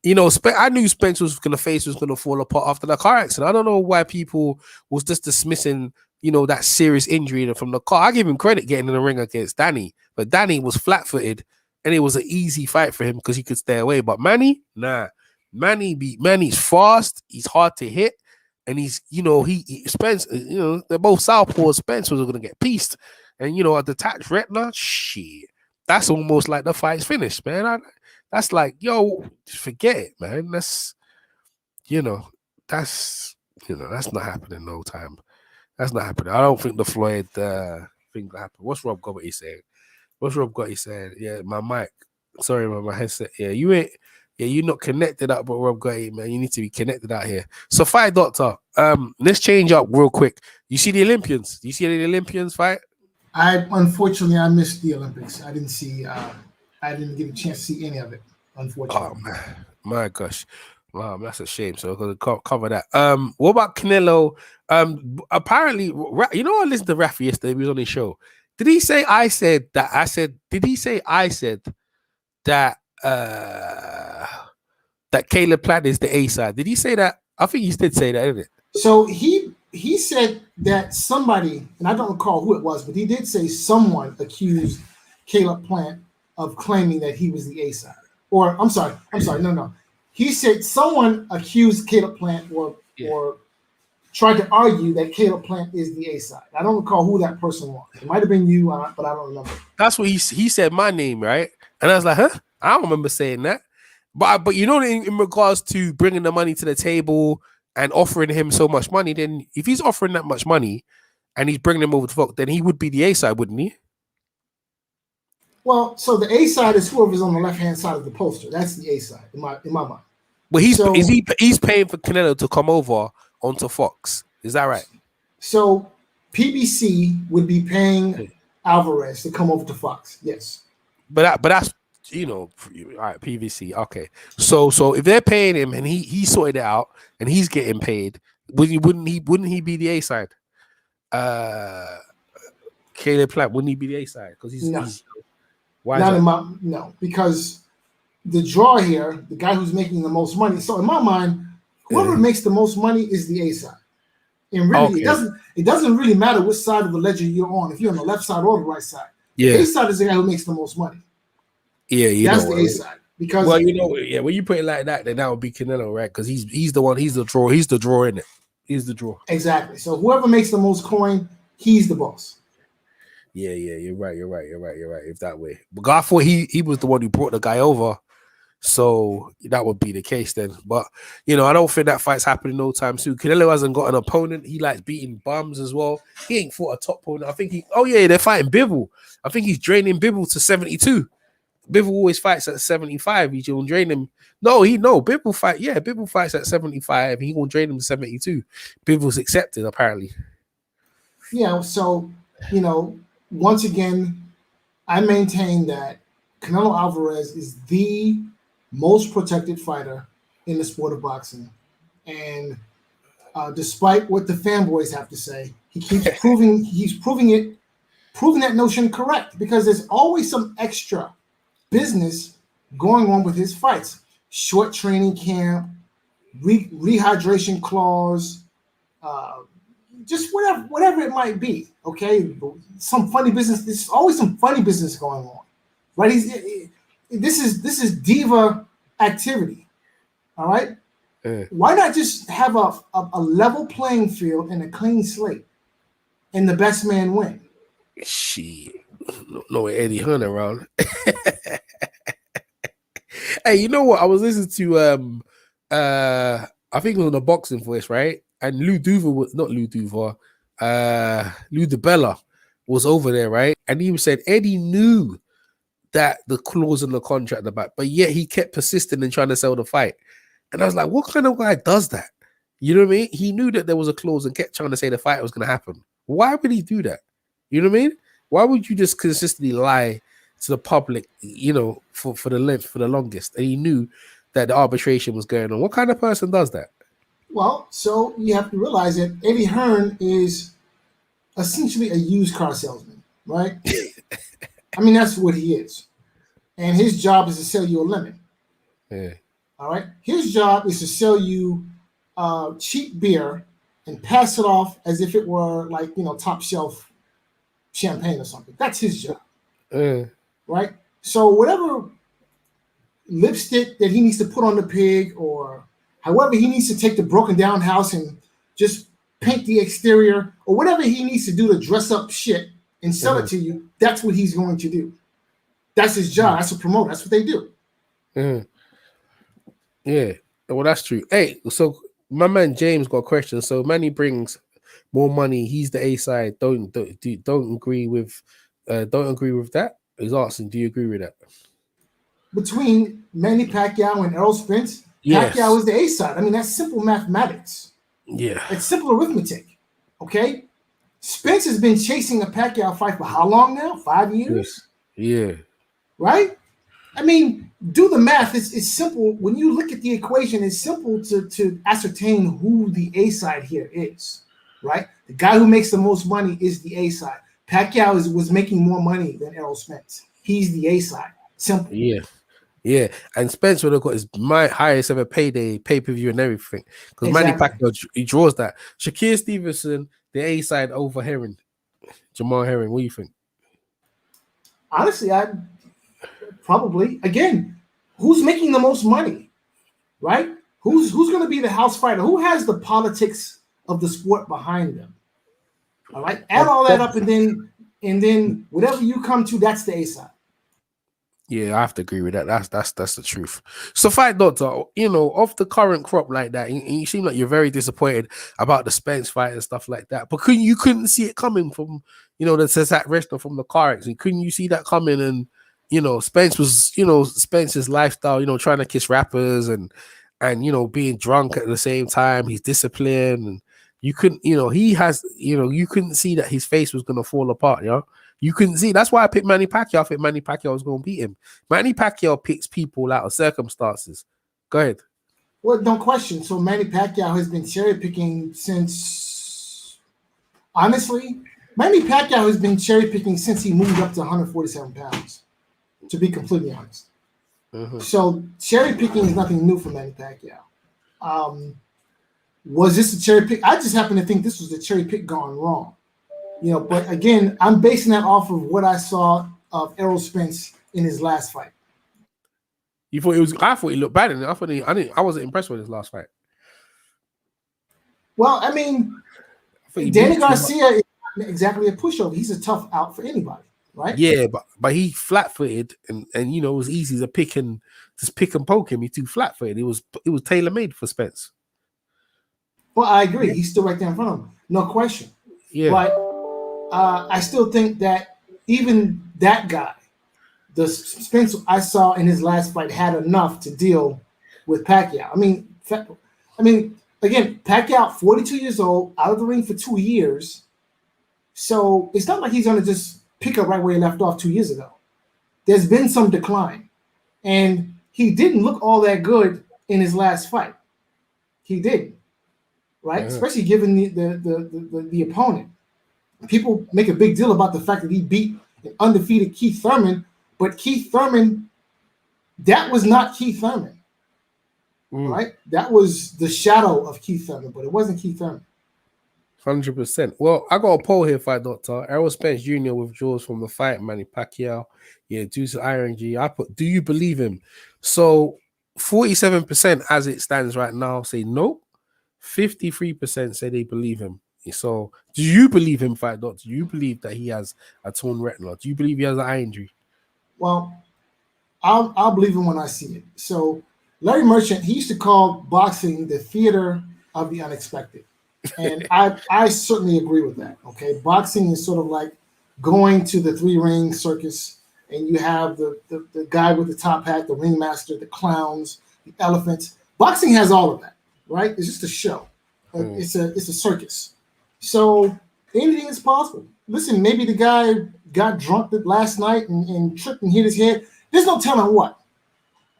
I knew Spence was gonna fall apart after the car accident. I don't know why people was just dismissing that serious injury from the car. I give him credit getting in the ring against Danny, but Danny was flat-footed and it was an easy fight for him because he could stay away. But Manny, nah, Manny's fast, he's hard to hit, and he's he Spence, they're both southpaws. Spence was gonna get pieced, and a detached retina, shit. That's almost like the fight's finished, man. That's like, forget it, man. That's that's not happening no time. That's not happening. I don't think the Floyd thing will happen. What's Rob Gotti saying? Yeah, my mic. Sorry, my headset. Yeah, you're not connected up, but Rob Gotti, man. You need to be connected out here. So fight doctor. Let's change up real quick. You see the Olympians? Do you see the Olympians fight? Unfortunately I missed the Olympics. I didn't see I didn't get a chance to see any of it, unfortunately. Oh man, my gosh. Wow, that's a shame. So we're gonna cover that. What about Canelo? Apparently, I listened to Rafi yesterday. He was on his show. Did he say I said that? Did he say I said that that Caleb Plant is the A side? Did he say that? I think he did say that, didn't it? So he said that somebody, and I don't recall who it was, but he did say someone accused Caleb Plant of claiming that he was the A side. Or I'm sorry, no. He said someone accused Caleb Plant or tried to argue that Caleb Plant is the A side. I don't recall who that person was. It might have been you, but I don't remember. That's what he said my name, right? And I was like, huh? I don't remember saying that. But in regards to bringing the money to the table and offering him so much money, then if he's offering that much money and he's bringing him over to Fox, then he would be the A side, wouldn't he? Well, so the A side is whoever's on the left-hand side of the poster. That's the A side in my mind. But he's paying for Canelo to come over onto Fox. Is that right? So PBC would be paying Alvarez to come over to Fox. Yes. But that's all right, PVC. Okay. So if they're paying him and he sorted it out and he's getting paid, wouldn't he be the A side? Caleb Plant, wouldn't he be the A side? Because he's why no, because the draw here, the guy who's making the most money. So in my mind, whoever makes the most money is the A side. And really, it doesn't really matter which side of the ledger you're on. If you're on the left side or the right side, the A side is the guy who makes the most money. Yeah, that's the A side. Because when you put it like that, then that would be Canelo, right? Because he's the one, he's the draw, in it. He's the draw. Exactly. So whoever makes the most coin, he's the boss. Yeah, you're right. If that way, but I thought he was the one who brought the guy over, so that would be the case then. But I don't think that fight's happening no time soon. Canelo hasn't got an opponent. He likes beating bums as well. He ain't fought a top opponent. I think they're fighting Bivol. I think he's draining Bivol to 72. Bivol always fights at 75. He's gonna drain him. Bivol fight. Yeah, Bivol fights at 75. He gonna drain him to 72. Bivol's accepted apparently. Yeah. So once again, I maintain that Canelo Alvarez is the most protected fighter in the sport of boxing, and despite what the fanboys have to say, he keeps proving that notion correct, because there's always some extra business going on with his fights. Short training camp, rehydration clause, just whatever it might be. Okay, some funny business. There's always some funny business going on, right? This is diva activity. All right. Why not just have a level playing field and a clean slate, and the best man win? Shit. No Eddie Hunt around. Hey, you know what? I was listening to I think it was on the Boxing Voice, right? And Lou DiBella was over there, right? And he said Eddie knew that the clause in the contract about, but yet he kept persisting in trying to sell the fight. And I was like, what kind of guy does that? You know what I mean? He knew that there was a clause and kept trying to say the fight was going to happen. Why would he do that? You know what I mean? Why would you just consistently lie to the public, for the longest? And he knew that the arbitration was going on. What kind of person does that? Well, so you have to realize that Eddie Hearn is essentially a used car salesman, right? I mean, that's what he is. And his job is to sell you a lemon. Yeah. All right? His job is to sell you cheap beer and pass it off as if it were top shelf champagne or something. That's his job. Right? So whatever lipstick that he needs to put on the pig, or however he needs to take the broken down house and just paint the exterior, or whatever he needs to do to dress up shit and sell it to you, that's what he's going to do. That's his job. That's a promoter. That's what they do. Yeah, well, that's true. Hey, so my man James got a question. So Manny brings more money. He's the A side. Don't agree with that. He's asking, do you agree with that? Between Manny Pacquiao and Errol Spence, Pacquiao is the A side. I mean, that's simple mathematics. Yeah, it's simple arithmetic. Okay, Spence has been chasing a Pacquiao fight for how long now? 5 years. Yeah. Right. I mean, do the math. It's simple. When you look at the equation, it's simple to ascertain who the A side here is. Right. The guy who makes the most money is the A side. Pacquiao was making more money than Errol Spence. He's the A side. Simple. Yeah. Yeah, and Spence would have got his highest ever payday, pay-per-view and everything. Because Manny Pacquiao, he draws that. Shakir Stevenson, the A side over Herring. Jamal Herring, what do you think? Honestly, I probably, again, who's making the most money? Right? Who's going to be the house fighter? Who has the politics of the sport behind them? All right. Add all that up, and then whatever you come to, that's the A side. Yeah, I have to agree with that. That's the truth. So, Fight Doctor, of the current crop like that, and you seem like you're very disappointed about the Spence fight and stuff like that. But you couldn't see it coming from, the Cesar Reshna from the car accident. Couldn't you see that coming? And Spence was, Spence's lifestyle, trying to kiss rappers and being drunk at the same time. He's disciplined, and you couldn't, you couldn't see that his face was gonna fall apart, You couldn't see. That's why I picked Manny Pacquiao. I think Manny Pacquiao was going to beat him. Manny Pacquiao picks people out of circumstances. Go ahead. Well, no question. So Manny Pacquiao has been cherry picking since. Honestly, Manny Pacquiao has been cherry picking since he moved up to 147 pounds. To be completely honest. So cherry picking is nothing new for Manny Pacquiao. Was this a cherry pick? I just happen to think this was a cherry pick gone wrong. But again, I'm basing that off of what I saw of Errol Spence in his last fight. You thought I thought he looked bad in it. I wasn't impressed with his last fight. Well, I mean, Danny Garcia is not exactly a pushover. He's a tough out for anybody, right? Yeah, but he flat-footed and it was easy to pick and poke him. He's too flat-footed. It was tailor-made for Spence. Well, I agree. He's still right there in front of him. No question. Yeah. But I still think that even that guy, the Spence I saw in his last fight, had enough to deal with Pacquiao. I mean, again, Pacquiao, 42 years old, out of the ring for 2 years. So it's not like he's going to just pick up right where he left off 2 years ago. There's been some decline. And he didn't look all that good in his last fight. He didn't, right? Yeah. Especially given the opponent. People make a big deal about the fact that he beat an undefeated Keith Thurman, but Keith Thurman, that was not Keith Thurman, right? That was the shadow of Keith Thurman, but it wasn't Keith Thurman. 100%. Well, I got a poll here, Fight Doctor. Errol Spence Jr. withdraws from the fight. Manny Pacquiao, due to IRNG. I put, do you believe him? So 47% as it stands right now say nope. 53% say they believe him. So, do you believe him, Fight Doctor? Do you believe that he has a torn retina? Do you believe he has an eye injury? Well, I'll believe him when I see it. So, Larry Merchant, he used to call boxing the theater of the unexpected. And I certainly agree with that, okay? Boxing is sort of like going to the three-ring circus, and you have the guy with the top hat, the ringmaster, the clowns, the elephants. Boxing has all of that, right? It's just a show. It's a circus. So anything is possible. Listen, maybe the guy got drunk last night and tripped and hit his head. There's no telling what.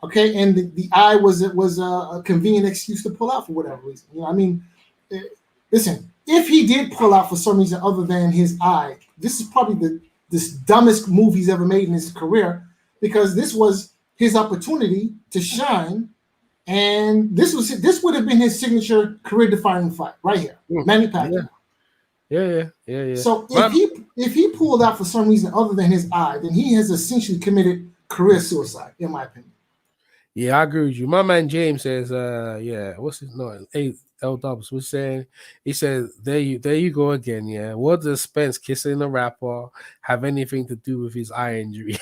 Okay, and the eye was a convenient excuse to pull out for whatever reason. Listen, if he did pull out for some reason other than his eye, this is probably the dumbest move he's ever made in his career, because this was his opportunity to shine. And this would have been his signature career-defining fight right here, Manny Pacquiao. Yeah. So if he pulled out for some reason other than his eye, then he has essentially committed career suicide, in my opinion. Yeah, I agree with you. My man James says, what's his name? L Dubs was saying, he said, there you go again. Yeah, what does Spence kissing the rapper have anything to do with his eye injury?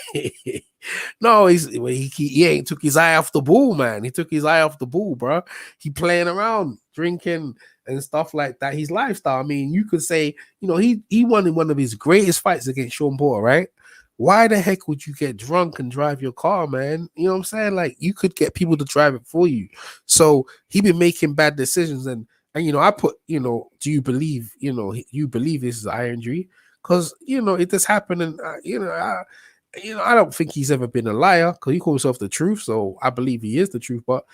No, he ain't took his eye off the ball, man. He took his eye off the ball, bro. He playing around, drinking and stuff like that. His lifestyle. I mean, you could say, he won in one of his greatest fights against Sean Porter, right? Why the heck would you get drunk and drive your car, man? You know what I'm saying? Like, you could get people to drive it for you. So he been making bad decisions, and I put, do you believe, you believe this is eye injury? Because it just happened, and I don't think he's ever been a liar, because he calls himself the truth. So I believe he is the truth. But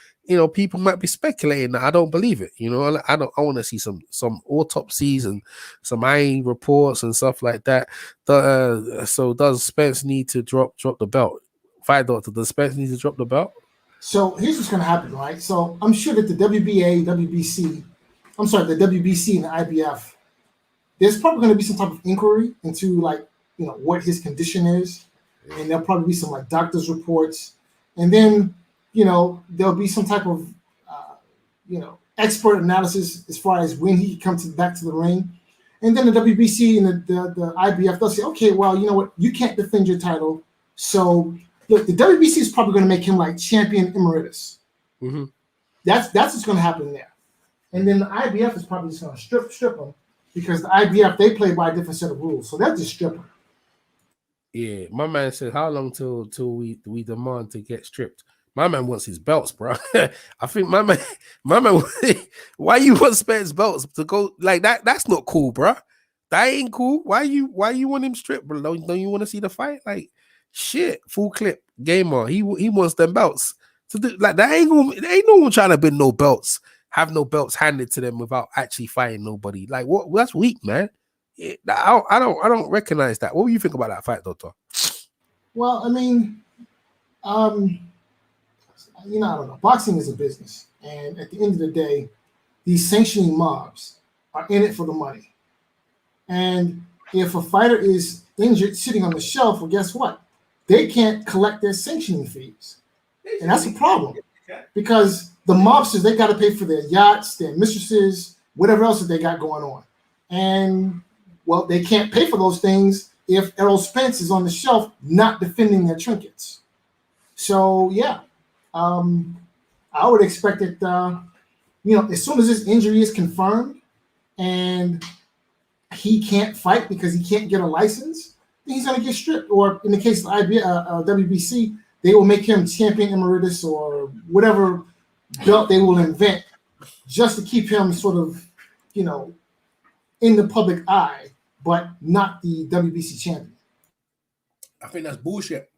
people might be speculating that I don't believe it. I want to see some autopsies and some eye reports and stuff like that. So does Spence need to drop the belt? Fight doctor, does Spence need to drop the belt? So here's what's going to happen, right? So I'm sure that the WBC and the IBF, there's probably going to be some type of inquiry into what his condition is. And there'll probably be some doctor's reports, and then there'll be some type of expert analysis as far as when he comes back to the ring, and then the WBC and the IBF, they'll say, okay, well, you know what, you can't defend your title, so look, the WBC is probably going to make him champion emeritus. Mm-hmm. That's what's going to happen there, and then the IBF is probably just going to strip him, because the IBF, they play by a different set of rules, so they'll just strip him. Yeah, my man said, how long till we demand to get stripped? My man wants his belts, bro. I think my man, why you want Spence belts to go like that? That's not cool, bro. That ain't cool. Why you want him stripped, bro? Don't you want to see the fight? Like, shit, full clip, gamer. He wants them belts. So that ain't no one trying to win no belts, have no belts handed to them without actually fighting nobody. Like, what? That's weak, man. I don't recognize that. What do you think about that fight, Doctor? Well, I mean, I don't know. Boxing is a business, and at the end of the day, these sanctioning mobs are in it for the money. And if a fighter is injured sitting on the shelf, well, guess what? They can't collect their sanctioning fees, and that's a problem, because the mobsters, they got to pay for their yachts, their mistresses, whatever else that they got going on, and well, they can't pay for those things if Errol Spence is on the shelf not defending their trinkets. So, yeah, I would expect that, as soon as this injury is confirmed and he can't fight because he can't get a license, then he's going to get stripped. Or in the case of the WBC, they will make him champion emeritus or whatever belt they will invent just to keep him sort of, in the public eye, but not the WBC champion. I think that's bullshit.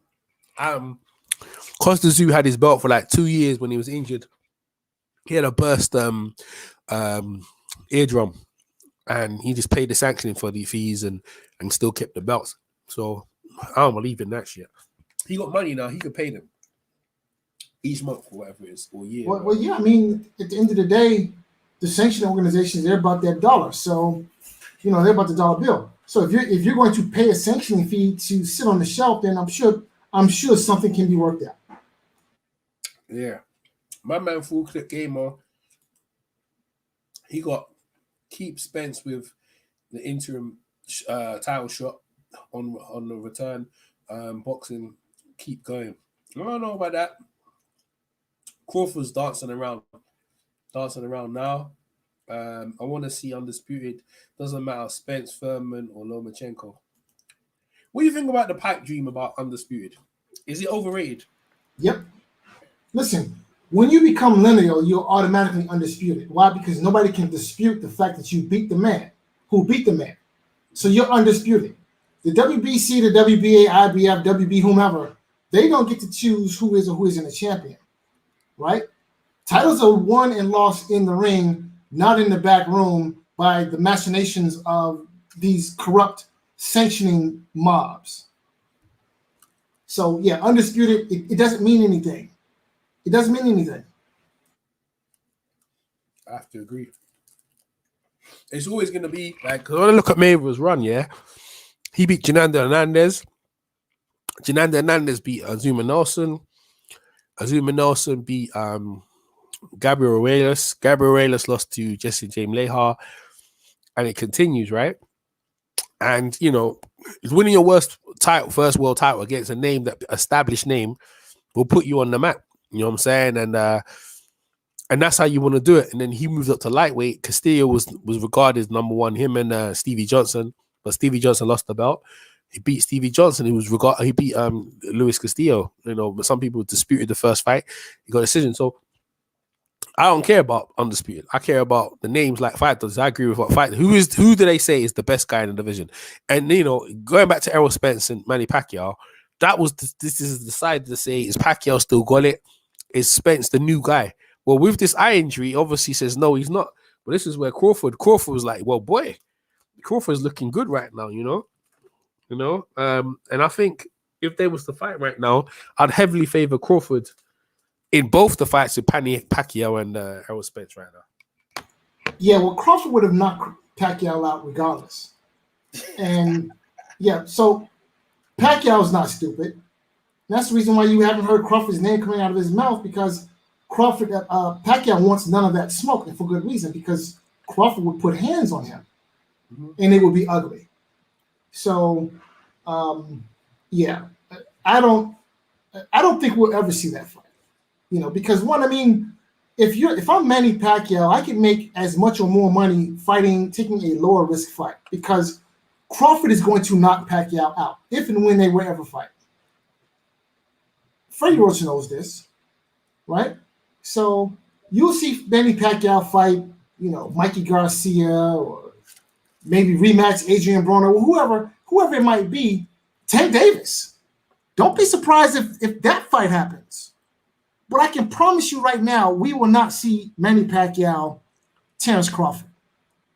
Costa Zoo had his belt for 2 years when he was injured. He had a burst eardrum, and he just paid the sanctioning for the fees and still kept the belts. So I don't believe in that shit. He got money now. He could pay them each month or whatever it is, or year. Well, yeah. I mean, at the end of the day, the sanctioning organizations, they're about that dollar. So they're about the dollar bill. So if you're going to pay a sanctioning fee to sit on the shelf, then I'm sure something can be worked out. Yeah, my man, full clip gamer. He got keep Spence with the interim title shot on the return. Boxing keep going. I don't know about that. Crawford's dancing around now. I want to see undisputed. Doesn't matter Spence, Furman, or Lomachenko. What do you think about the pipe dream about undisputed? Is it overrated? Yep. Listen, when you become lineal, you're automatically undisputed. Why? Because nobody can dispute the fact that you beat the man who beat the man. So you're undisputed. The WBC, the WBA, IBF, WB, whomever, they don't get to choose who is or who isn't a champion, right? Titles are won and lost in the ring, not in the back room by the machinations of these corrupt sanctioning mobs. So, yeah, undisputed, it doesn't mean anything. It doesn't mean anything. I have to agree. It's always going to be when I look at Mayweather's run, yeah, he beat Fernando Hernandez, Jananda Hernandez beat Azuma Nelson. Azuma Nelson beat Gabriel Reyes. Gabriel Reyes lost to Jesse James Lehar. And it continues, right? And, you know, winning your first world title against a name, that established name, will put you on the map. You know what I'm saying? And that's how you want to do it. And then he moves up to lightweight. Castillo was regarded as number one, him and Stevie Johnson. But Stevie Johnson lost the belt. He beat Stevie Johnson. He beat Luis Castillo. You know, but some people disputed the first fight. He got a decision. So I don't care about undisputed. I care about the names like fighters. I agree with what fighter. Who do they say is the best guy in the division? And you know, going back to Errol Spence and Manny Pacquiao, this is the side to say, is Pacquiao still got it? Is Spence the new guy? Well, with this eye injury, obviously says no, he's not. But this is where Crawford was like, well, boy, Crawford's looking good right now, you know. And I think if they was to fight right now, I'd heavily favor Crawford in both the fights with Manny Pacquiao and Errol Spence right now. Yeah, well, Crawford would have knocked Pacquiao out regardless. And yeah, so Pacquiao's not stupid. And that's the reason why you haven't heard Crawford's name coming out of his mouth, because Pacquiao wants none of that smoke, and for good reason, because Crawford would put hands on him, and it would be ugly. So, yeah, I don't think we'll ever see that fight. You know, because one, I mean, if I'm Manny Pacquiao, I can make as much or more money taking a lower risk fight, because Crawford is going to knock Pacquiao out if and when they will ever fight. Freddie Roach knows this, right? So you'll see Manny Pacquiao fight, you know, Mikey Garcia, or maybe rematch Adrian Broner, or whoever it might be, Tank Davis. Don't be surprised if that fight happens. But I can promise you right now, we will not see Manny Pacquiao, Terrence Crawford,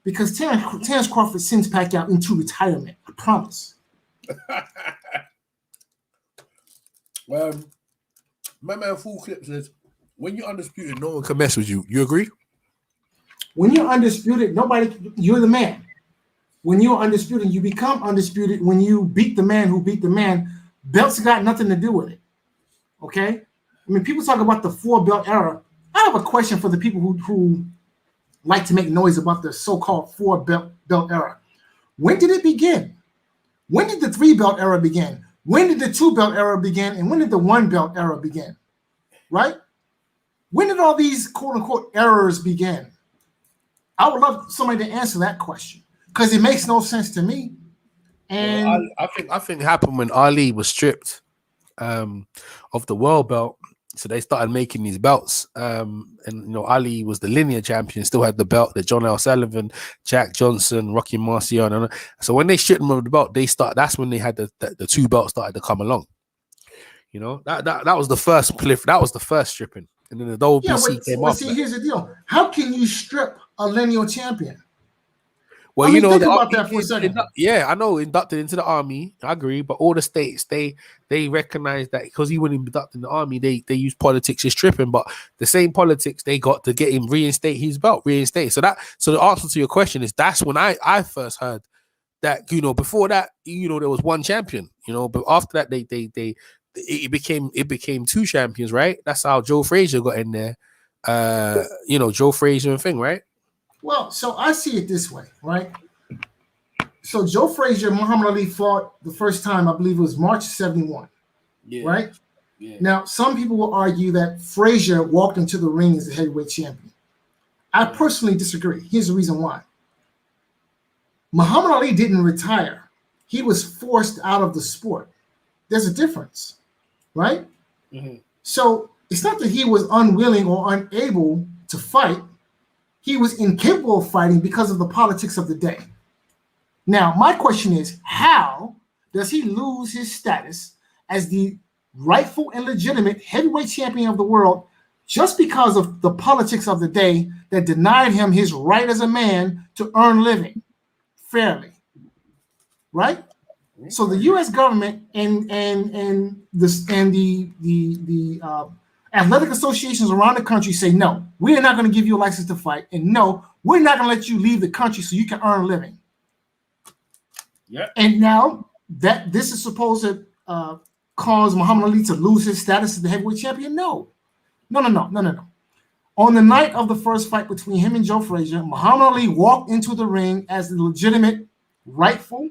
because Terrence Crawford sends Pacquiao into retirement. I promise. My man Full Clip says, when you're undisputed, no one can mess with you. You agree? When you're undisputed, you're the man. When you're undisputed, you become undisputed when you beat the man who beat the man. Belts got nothing to do with it. Okay? I mean, people talk about the 4-belt era. I have a question for the people who like to make noise about the so-called 4-belt era. When did it begin? When did the 3-belt era begin? When did the 2-belt era begin? And when did the 1-belt era begin? Right? When did all these quote-unquote errors begin? I would love somebody to answer that question, because it makes no sense to me. And well, I think it happened when Ali was stripped of the world belt. So they started making these belts. And you know, Ali was the linear champion, still had the belt that John L. Sullivan, Jack Johnson, Rocky Marciano. So when they stripped him of the belt, that's when they had the 2 belts started to come along. You know, that was the first cliff, that was the first stripping. And then the WBC came up. See, here's the deal. How can you strip a lineal champion? Well, you know, think about that for a second. I know, inducted into the army. I agree, but all the states they recognize that because he wasn't inducted in the army, they use politics as stripping. But the same politics they got to get him reinstate his belt, reinstate. So the answer to your question is that's when I first heard that. You know, before that, you know, there was one champion. You know, but after that, it became 2 champions, right? That's how Joe Frazier got in there. You know, Joe Frazier and thing, right? Well, so I see it this way, right? So Joe Frazier, Muhammad Ali fought the first time, I believe it was March 71, right? Yeah. Now, some people will argue that Frazier walked into the ring as a heavyweight champion. I personally disagree. Here's the reason why. Muhammad Ali didn't retire. He was forced out of the sport. There's a difference, right? Mm-hmm. So it's not that he was unwilling or unable to fight. He was incapable of fighting because of the politics of the day. Now, my question is, how does he lose his status as the rightful and legitimate heavyweight champion of the world just because of the politics of the day that denied him his right as a man to earn living fairly? Right? So the U.S. government and the athletic associations around the country say, no, we're not going to give you a license to fight, and no, we're not going to let you leave the country so you can earn a living. Yeah. And now that this is supposed to cause Muhammad Ali to lose his status as the heavyweight champion? No. On the night of the first fight between him and Joe Frazier, Muhammad Ali walked into the ring as the legitimate, rightful,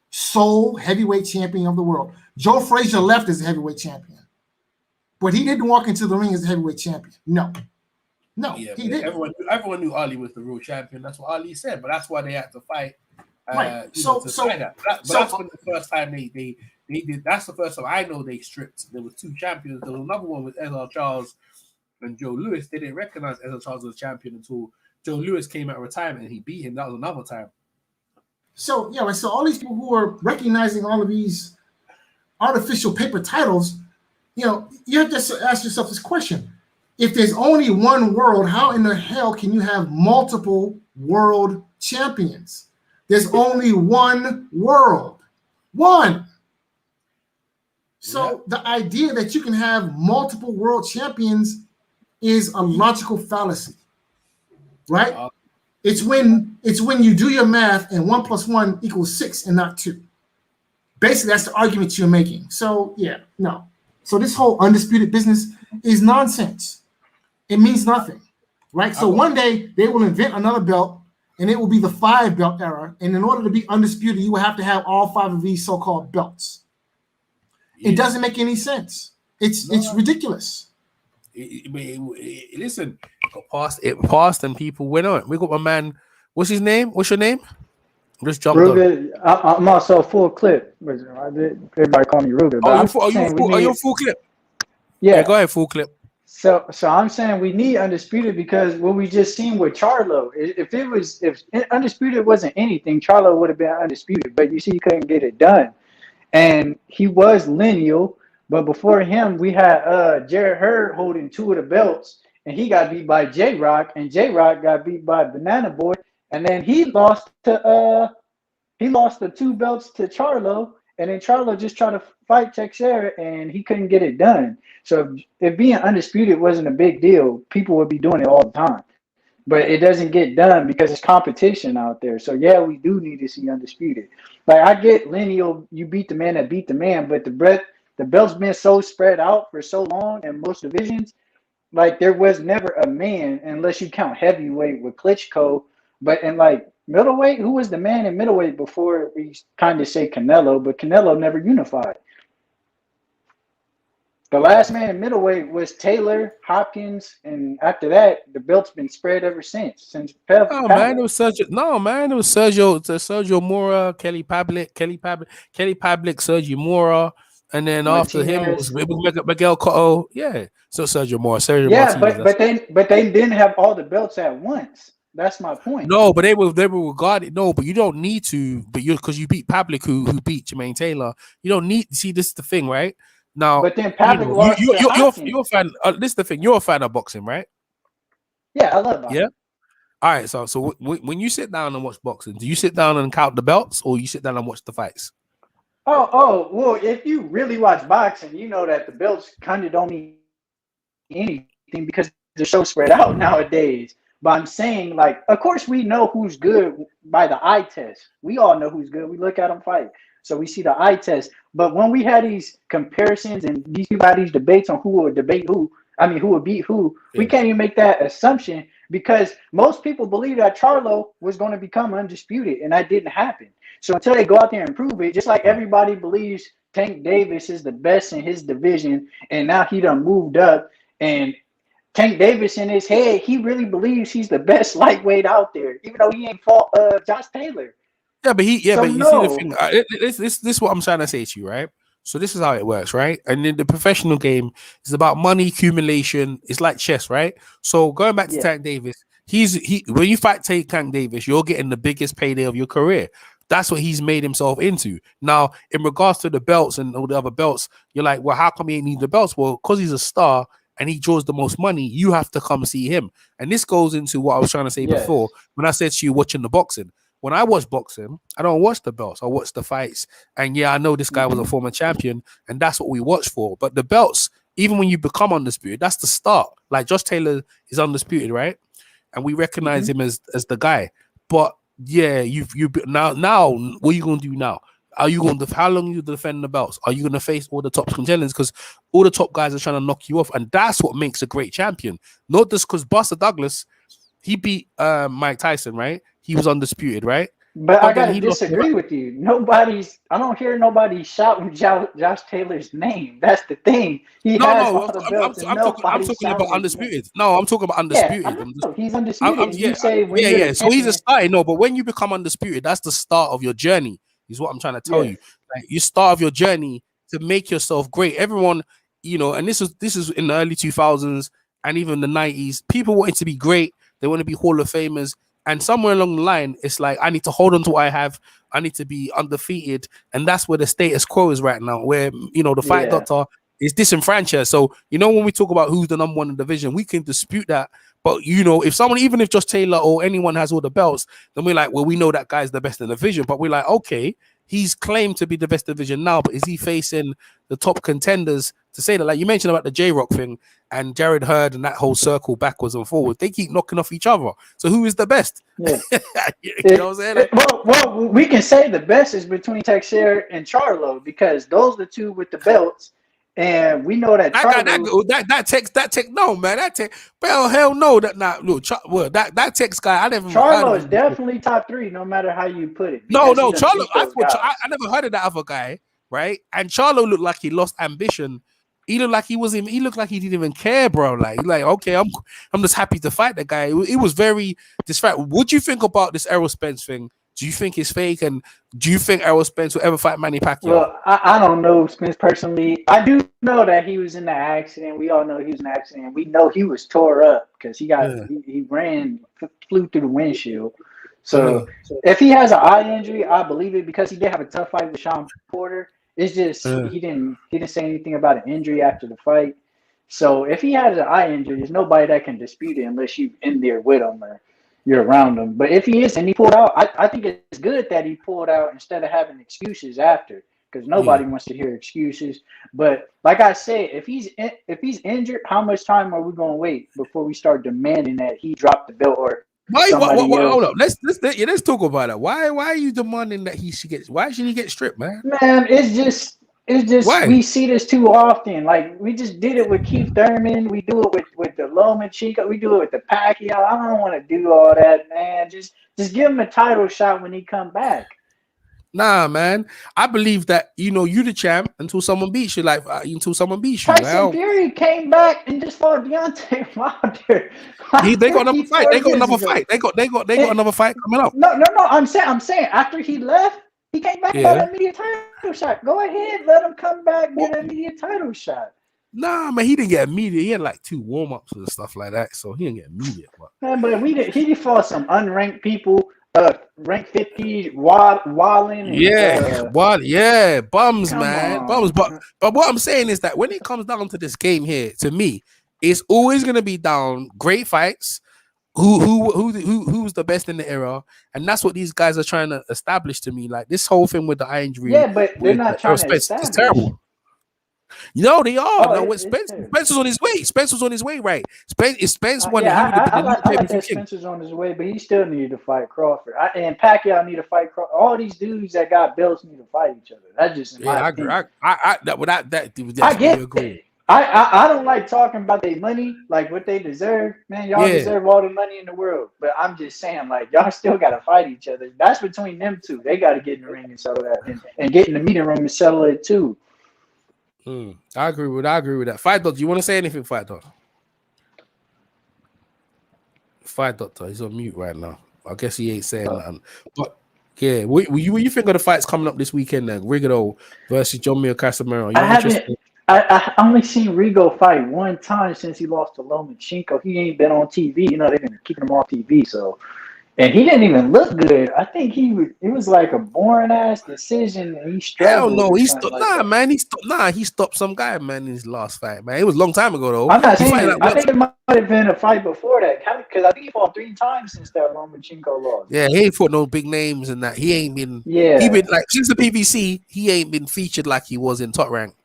sole heavyweight champion of the world. Joe Frazier left as a heavyweight champion, but he didn't walk into the ring as a heavyweight champion. No, Yeah, he didn't. Everyone knew Ali was the real champion. That's what Ali said, but that's why they had to fight. Right. That's when the first time they did. That's the first time I know they stripped. There was two champions. There was another one with Ezra Charles and Joe Louis. They didn't recognize Ezra Charles as a champion until Joe Louis came out of retirement and he beat him. That was another time. So all these people who are recognizing all of these artificial paper titles, you have to ask yourself this question. If there's only one world, how in the hell can you have multiple world champions? There's only one world. One. So the idea that you can have multiple world champions is a logical fallacy, right? It's when you do your math and 1 + 1 = 6 and not 2. Basically, that's the argument you're making. So no. So this whole undisputed business is nonsense. It means nothing, right? So one day they will invent another belt, and it will be the 5-belt era. And in order to be undisputed, you will have to have all 5 of these so-called belts. Yeah. It doesn't make any sense. It's ridiculous. Listen, it passed and people went on. We got my man. What's his name? What's your name? Just jumped Ruger. I'm also full clip. Everybody call me Ruger. Are you full clip? Yeah, go ahead, full clip. So I'm saying we need undisputed because what we just seen with Charlo, if undisputed wasn't anything, Charlo would have been undisputed. But you see, he couldn't get it done, and he was lineal. But before him, we had Jarrett Hurd holding 2 of the belts, and he got beat by J-Rock, and J-Rock got beat by Banana Boy, and then he lost the 2 belts to Charlo, and then Charlo just tried to fight Teixeira, and he couldn't get it done. So if being undisputed wasn't a big deal, people would be doing it all the time. But it doesn't get done because it's competition out there. So we do need to see undisputed. Like I get lineal, you beat the man that beat the man, but the belt's been so spread out for so long in most divisions. Like there was never a man, unless you count heavyweight with Klitschko. But in like middleweight, who was the man in middleweight before we kind of say Canelo? But Canelo never unified. The last man in middleweight was Taylor, Hopkins, and after that, the belt's been spread ever since. It was Sergio Mora, Kelly Pavlik, Sergio Mora, and then Martinez. After him it was Miguel Cotto. Yeah, so Sergio Mora, Martinez. but they didn't have all the belts at once. That's my point. No, but they were regarded. No, but you don't need to. But because you beat Pavlik, who beat Jermaine Taylor, you don't need. See, this is the thing, right? Now, but then Pavlik lost you're a fan. This is the thing. You're a fan of boxing, right? Yeah, I love boxing. Yeah. All right. So when you sit down and watch boxing, do you sit down and count the belts, or you sit down and watch the fights? Oh, well, if you really watch boxing, you know that the belts kind of don't mean anything because the show's spread out nowadays. But I'm saying, like, of course, we know who's good by the eye test. We all know who's good. We look at them fight. So we see the eye test. But when we had these comparisons and these people had these debates on who would beat who, we can't even make that assumption because most people believe that Charlo was going to become undisputed, and that didn't happen. So until they go out there and prove it, just like everybody believes Tank Davis is the best in his division, and now he done moved up, and Tank Davis in his head, he really believes he's the best lightweight out there, even though he ain't fought Josh Taylor. Yeah, but you see the thing. This is what I'm trying to say to you, right? So this is how it works, right? And in the professional game, it's about money accumulation. It's like chess, right? So going back to Tank Davis, when you fight Tank Davis, you're getting the biggest payday of your career. That's what he's made himself into. Now, in regards to the belts and all the other belts, you're like, well, how come he ain't need the belts? Well, because he's a star and he draws the most money, you have to come see him. And this goes into what I was trying to say before when I said to you watching the boxing. When I watch boxing, I don't watch the belts. I watch the fights. And I know this guy was a former champion, and that's what we watch for. But the belts, even when you become undisputed, that's the start. Like Josh Taylor is undisputed, right? And we recognize him as the guy. But you now what are you gonna do now? Are you going to? How long you defend the belts? Are you going to face all the top contenders? Because all the top guys are trying to knock you off, and that's what makes a great champion. Not just because Buster Douglas, he beat Mike Tyson, right? He was undisputed, right? But I then gotta he lost disagree with you. I don't hear nobody shouting Josh Taylor's name. That's the thing. He has all the belts, and I'm nobody's talking about shouting his undisputed. No, I'm talking about name. undisputed. Yeah, I know. He's undisputed. Yeah, You say when you're the So he's a champion, starter. No, but when you become undisputed, that's the start of your journey. Is what I'm trying to tell Yeah. you. Like, you start of your journey to make yourself great. Everyone, and this is in the early 2000s and even the 90s. People wanted to be great. They want to be Hall of Famers. And somewhere along the line, it's like, I need to hold on to what I have. I need to be undefeated. And that's where the status quo is right now, where, the fight doctor is disenfranchised. So, when we talk about who's the number one in the division, we can dispute that. But, if someone, even if Josh Taylor or anyone has all the belts, then we're like, well, we know that guy's the best in the division. But we're like, okay, he's claimed to be the best division now, but is he facing the top contenders to say that? Like you mentioned about the J-Rock thing and Jared Hurd and that whole circle backwards and forwards, they keep knocking off each other. So who is the best? Yeah. You know what I'm saying? Well, we can say the best is between Teixeira and Charlo because those are the two with the belts. And we know that hell no, that Tex guy, I never heard Charlo of is him. Definitely top 3, no matter how you put it. No, Charlo. I never heard of that other guy, right? And Charlo looked like he lost ambition. He looked like he looked like he didn't even care, bro. Like okay, I'm just happy to fight the guy. It was very distracting. What do you think about this Errol Spence thing? Do you think it's fake? And do you think Errol Spence will ever fight Manny Pacquiao? Well, I don't know Spence personally. I do know that he was in the accident. We all know he was in the accident. We know he was tore up because he flew through the windshield. So if he has an eye injury, I believe it because he did have a tough fight with Sean Porter. It's just he didn't say anything about an injury after the fight. So if he has an eye injury, there's nobody that can dispute it unless you're in there with him or you're around him. But if he is and he pulled out, I think it's good that he pulled out instead of having excuses after, because nobody wants to hear excuses. But like I said, if he's injured, how much time are we going to wait before we start demanding that he drop the belt or hold up. Let's talk about it. Why are you demanding that he should get? Why should he get stripped, man? Man, it's just why? We see this too often. Like we just did it with Keith Thurman. We do it with the Lomachenko. We do it with the Pacquiao. I don't want to do all that, man. Just give him a title shot when he come back. Nah, man. I believe that you the champ until someone beats you. Like until someone beats you. Tyson Fury came back and just fought Deontay Wilder. They got another fight. They got another fight. They got another fight coming up. No. I'm saying after he left, he came back and got an immediate title shot. Go ahead, let him come back and get an immediate title shot. Nah, man, he didn't get immediate. He had like 2 warm-ups and stuff like that, so he didn't get immediate. But he fought some unranked people. Rank 50, Wallen. Bums, man. Bums. But what I'm saying is that when it comes down to this game here, to me, it's always gonna be down great fights. Who's the best in the era, and that's what these guys are trying to establish to me. Like this whole thing with the eye injury. Yeah, but they're not trying to establish. It's terrible. They are. Spence was on his way. Spence was on his way, right? Spence won. I like that Spence was on his way, but he still needed to fight Crawford. And Pacquiao need to fight Crawford. All these dudes that got belts need to fight each other. That's just I agree. I get it. I don't like talking about their money, like what they deserve. Man, y'all deserve all the money in the world. But I'm just saying, like, y'all still got to fight each other. That's between them two. They got to get in the ring and settle that, and get in the meeting room and settle it too. I agree with that. Fight Doctor, you want to say anything, Fight Doctor? Fight Doctor, he's on mute right now. I guess he ain't saying nothing. But yeah, what you think of the fights coming up this weekend then? Rigondeaux versus Jamil Casimero. I only seen Rigo fight one time since he lost to Lomachenko. He ain't been on TV. They've been keeping him off TV. So, and he didn't even look good. I think it was like a boring ass decision. And he struggled. Hell no, he stopped some guy, man, in his last fight, man. It was a long time ago though. I'm not saying it. I think it might have been a fight before that because I think he fought 3 times since that Lomachenko loss. Yeah, he ain't fought no big names and that. He ain't been. Yeah, he been like since the PBC. He ain't been featured like he was in Top Rank.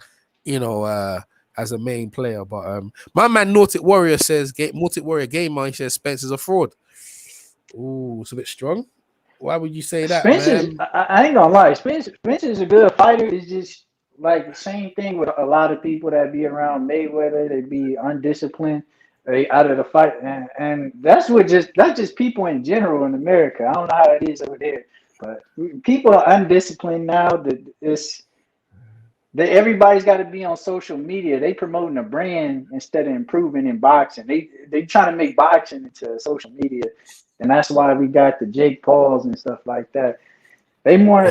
As a main player. But my man Nautic Warrior says, Nautic Warrior Gamer, he says Spence is a fraud. Ooh, it's a bit strong. Why would you say that, Spence man? I ain't gonna lie. Spence is a good fighter. It's just like the same thing with a lot of people that be around Mayweather. They be undisciplined. They out of the fight, and that's just people in general in America. I don't know how it is over there, but people are undisciplined now. Everybody's got to be on social media. They promoting a brand instead of improving in boxing. They trying to make boxing into social media, and that's why we got the Jake Pauls and stuff like that. They more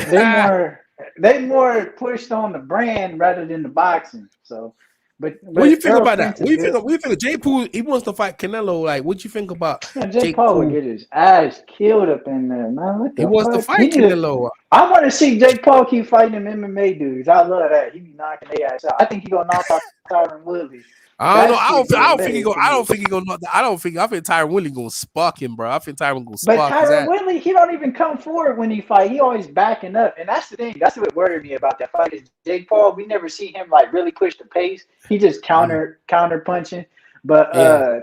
pushed on the brand rather than the boxing. So, but What do you think Errol about that? Spence What do you is think? good. What do you think? Jake Paul, he wants to fight Canelo. Like, what do you think about Man, Jake Jake Paul Paul? would get his ass killed up in there, man. What the He wants to fuck? fight Canelo. I want to see Jake Paul keep fighting them MMA dudes. I love that. He be knocking their ass out. I think he gonna knock out Tyron Woodley. I don't know. That I don't shit think he hilarious go. to I me. don't think he gonna knock that. I think Tyron Woodley gonna spark him, bro. I think Tyron gonna But spark his Tyron ass. Woodley, he don't even come forward when he fight. He always backing up, and that's the thing. That's what worried me about that fight. Is Jake Paul? We never see him like really push the pace. He just counter punching. But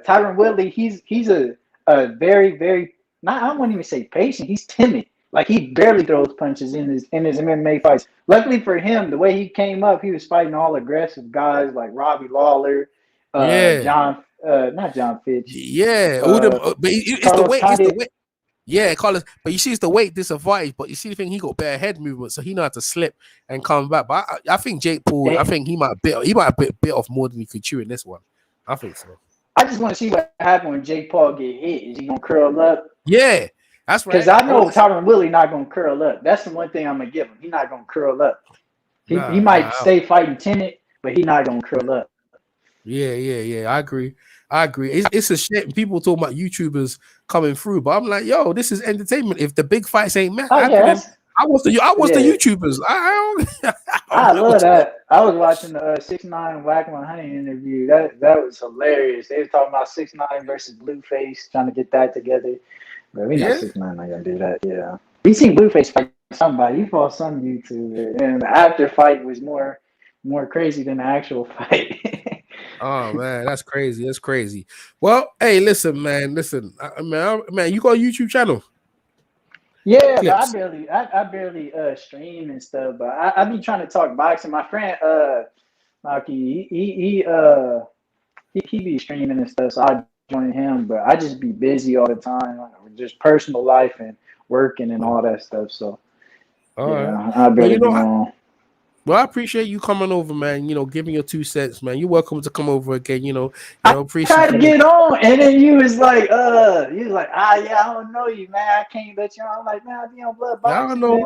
Tyron Woodley, he's a very very not. I wouldn't even say patient. He's timid. Like he barely throws punches in his MMA fights. Luckily for him, the way he came up, he was fighting all aggressive guys like Robbie Lawler, not John Fitch. Yeah, but it's the Carlos weight. It's the Condit. weight. Yeah, Carlos. But you see, it's the weight disadvantage. But you see the thing, he got better head movement, so he know how to slip and come back. But I think Jake Paul. I think he might bit off more than he could chew in this one. I think so. I just want to see what happens when Jake Paul get hit. Is he gonna curl up? Yeah, that's right. Because I know Tyron Woodley not gonna curl up. That's the one thing I'm gonna give him. He's not gonna curl up. He might stay fighting timid, but he's not gonna curl up. Yeah. I agree. It's a shit. People talk about YouTubers coming through, but I'm like, yo, this is entertainment. If the big fights ain't met, I was the YouTubers. I love that. I was watching the 6ix9ine Whack 100 interview. That was hilarious. They were talking about 6ix9ine versus Blueface, trying to get that together. But we know 6ix9ine not gonna do that. Yeah, we seen Blueface fight somebody. He fought some YouTuber, and the after fight was more crazy than the actual fight. Oh man, that's crazy. That's crazy. Well, hey, listen, man. Man, you got a YouTube channel? Yeah, but I barely stream and stuff. But I be trying to talk boxing. My friend Maki, he be streaming and stuff, so I join him. But I just be busy all the time, just personal life and working and all that stuff. So I barely be on. Well, I appreciate you coming over, man. You know, giving your 2 cents, man. You're welcome to come over again. I appreciate. Tried to get on, and then you was like, yeah, I don't know you, man. I can't let you on. I'm like, man, I be on blood boxing. I don't know.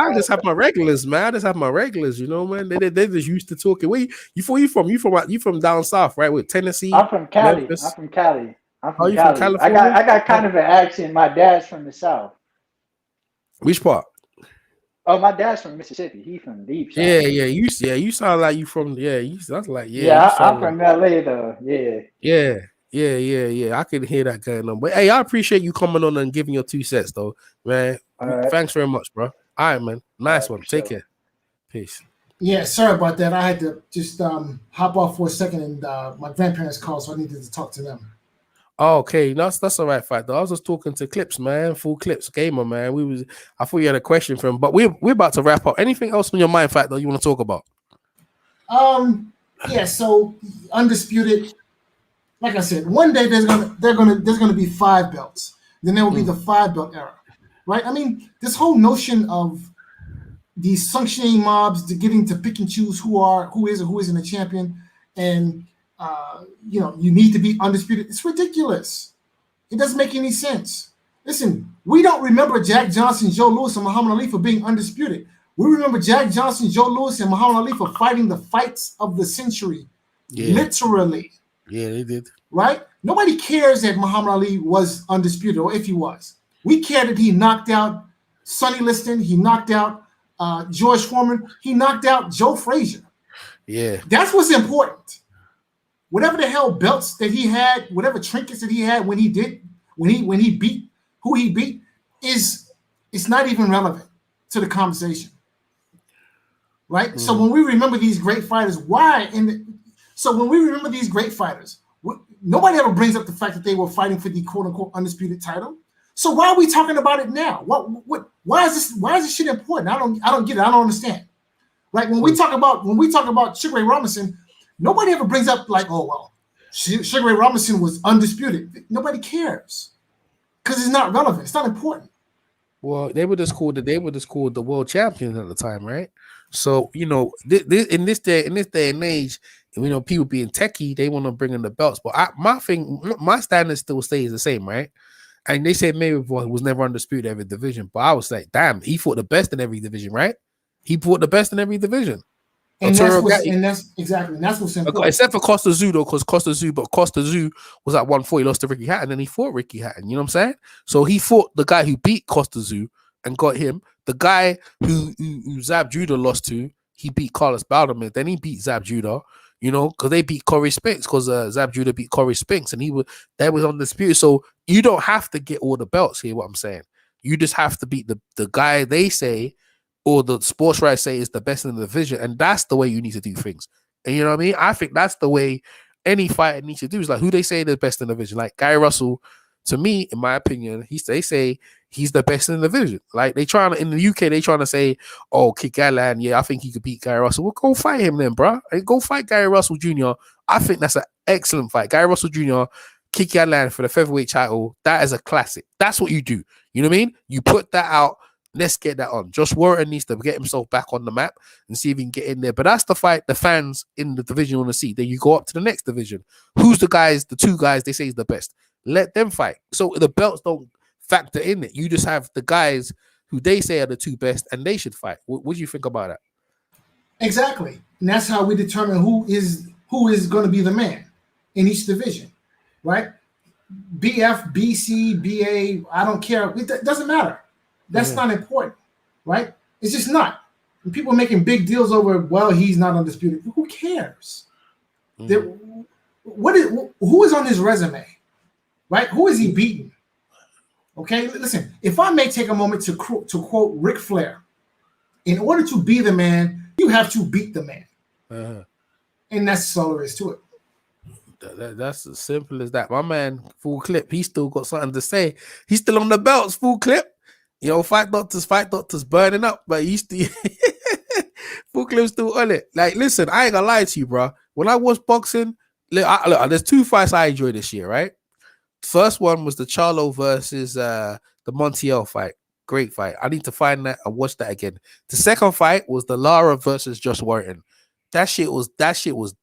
I just have my regulars, man. I just have my regulars, man. They just used to talking. Where you from? You from down south, right? With Tennessee. I'm from Cali. Memphis? I'm from Cali. From California? I got kind of an accent. My dad's from the South. Which part? Oh, my dad's from Mississippi. He from deep south. Yeah. You sound like you from that's like I'm from LA though. Yeah. I can hear that going on. But hey, I appreciate you coming on and giving your 2 cents though, man. Right. Thanks very much, bro. All right, man. Nice one. Take care. Peace. Yeah, sorry about that. I had to just hop off for a second, and my grandparents called, so I needed to talk to them. Oh, okay, that's all right, fight though. I was just talking to Clips, man, full Clips gamer, man. I thought you had a question for him, but we're about to wrap up. Anything else on your mind, fight though, you want to talk about? Yeah. So undisputed, like I said, one day there's gonna be 5 belts. Then there will be the 5-belt era, right? I mean, this whole notion of these sanctioning mobs to getting to pick and choose who is or who isn't a champion, and you need to be undisputed. It's ridiculous. It doesn't make any sense. Listen, we don't remember Jack Johnson, Joe Louis, and Muhammad Ali for being undisputed. We remember Jack Johnson, Joe Louis, and Muhammad Ali for fighting the fights of the century. Yeah. Literally. Yeah, they did. Right? Nobody cares that Muhammad Ali was undisputed, or if he was. We care that he knocked out Sonny Liston. He knocked out George Foreman. He knocked out Joe Frazier. Yeah. That's what's important. Whatever the hell belts that he had, whatever trinkets that he had when he beat who he beat, it's not even relevant to the conversation. Right? Mm. So when we remember these great fighters, nobody ever brings up the fact that they were fighting for the quote unquote undisputed title. So why are we talking about it now? Why is this shit important? I don't get it. I don't understand. Like when we talk about Sugar Ray Robinson, nobody ever brings up like, oh well, Sugar Ray Robinson was undisputed. Nobody cares because it's not relevant. It's not important. Well, they were just called the world champions at the time, right? So in this day and age, people being techie, they want to bring in the belts. But my standard still stays the same, right? And they said Mayweather was never undisputed in every division, but I was like, damn, he fought the best in every division, right? He fought the best in every division. And that's what's important. Except for Costa Zoo, though, because Costa Zoo was at 140, he lost to Ricky Hatton, and he fought Ricky Hatton. You know what I'm saying? So he fought the guy who beat Costa Zoo and got him. The guy who Zab Judah lost to, he beat Carlos Balderman. Then he beat Zab Judah, because they beat Corey Spinks, because Zab Judah beat Corey Spinks, and that was undisputed. So you don't have to get all the belts here, what I'm saying. You just have to beat the guy they say, or the sports rights say is the best in the division, and that's the way you need to do things. And you know what I mean? I think that's the way any fighter needs to do. Is like who they say is the best in the division. Like Gary Russell, to me, in my opinion, they say he's the best in the division. Like in the UK, they trying to say, oh, Kid Gallan, yeah, I think he could beat Gary Russell. Well, go fight him then, bro. Go fight Gary Russell Jr. I think that's an excellent fight. Gary Russell Jr., Kid Gallan for the featherweight title. That is a classic. That's what you do. You know what I mean? You put that out. Let's get that on. Josh Warren needs to get himself back on the map and see if he can get in there. But that's the fight the fans in the division want to see. Then you go up to the next division. Who's the two guys they say is the best? Let them fight. So the belts don't factor in it. You just have the guys who they say are the two best and they should fight. What do you think about that? Exactly. And that's how we determine who is going to be the man in each division, right? BF, BC, BA, I don't care. It doesn't matter. That's not important, right? It's just not. And people are making big deals over, well, he's not undisputed. Who cares? Who is on his resume, right? Who is he beating? Okay, listen, if I may take a moment to quote Ric Flair, in order to be the man, you have to beat the man. And that's all there is to it. That's as simple as that. My man, Full Clip, he still got something to say. He's still on the belts, Full Clip. Fight doctors burning up, but he still Full Clip's still on it. Like, listen, I ain't gonna lie to you, bro. When I watch boxing, look, there's two fights I enjoyed this year, right? First one was the Charlo versus the Montiel fight. Great fight. I need to find that and watch that again. The second fight was the Lara versus Josh Warren. That shit was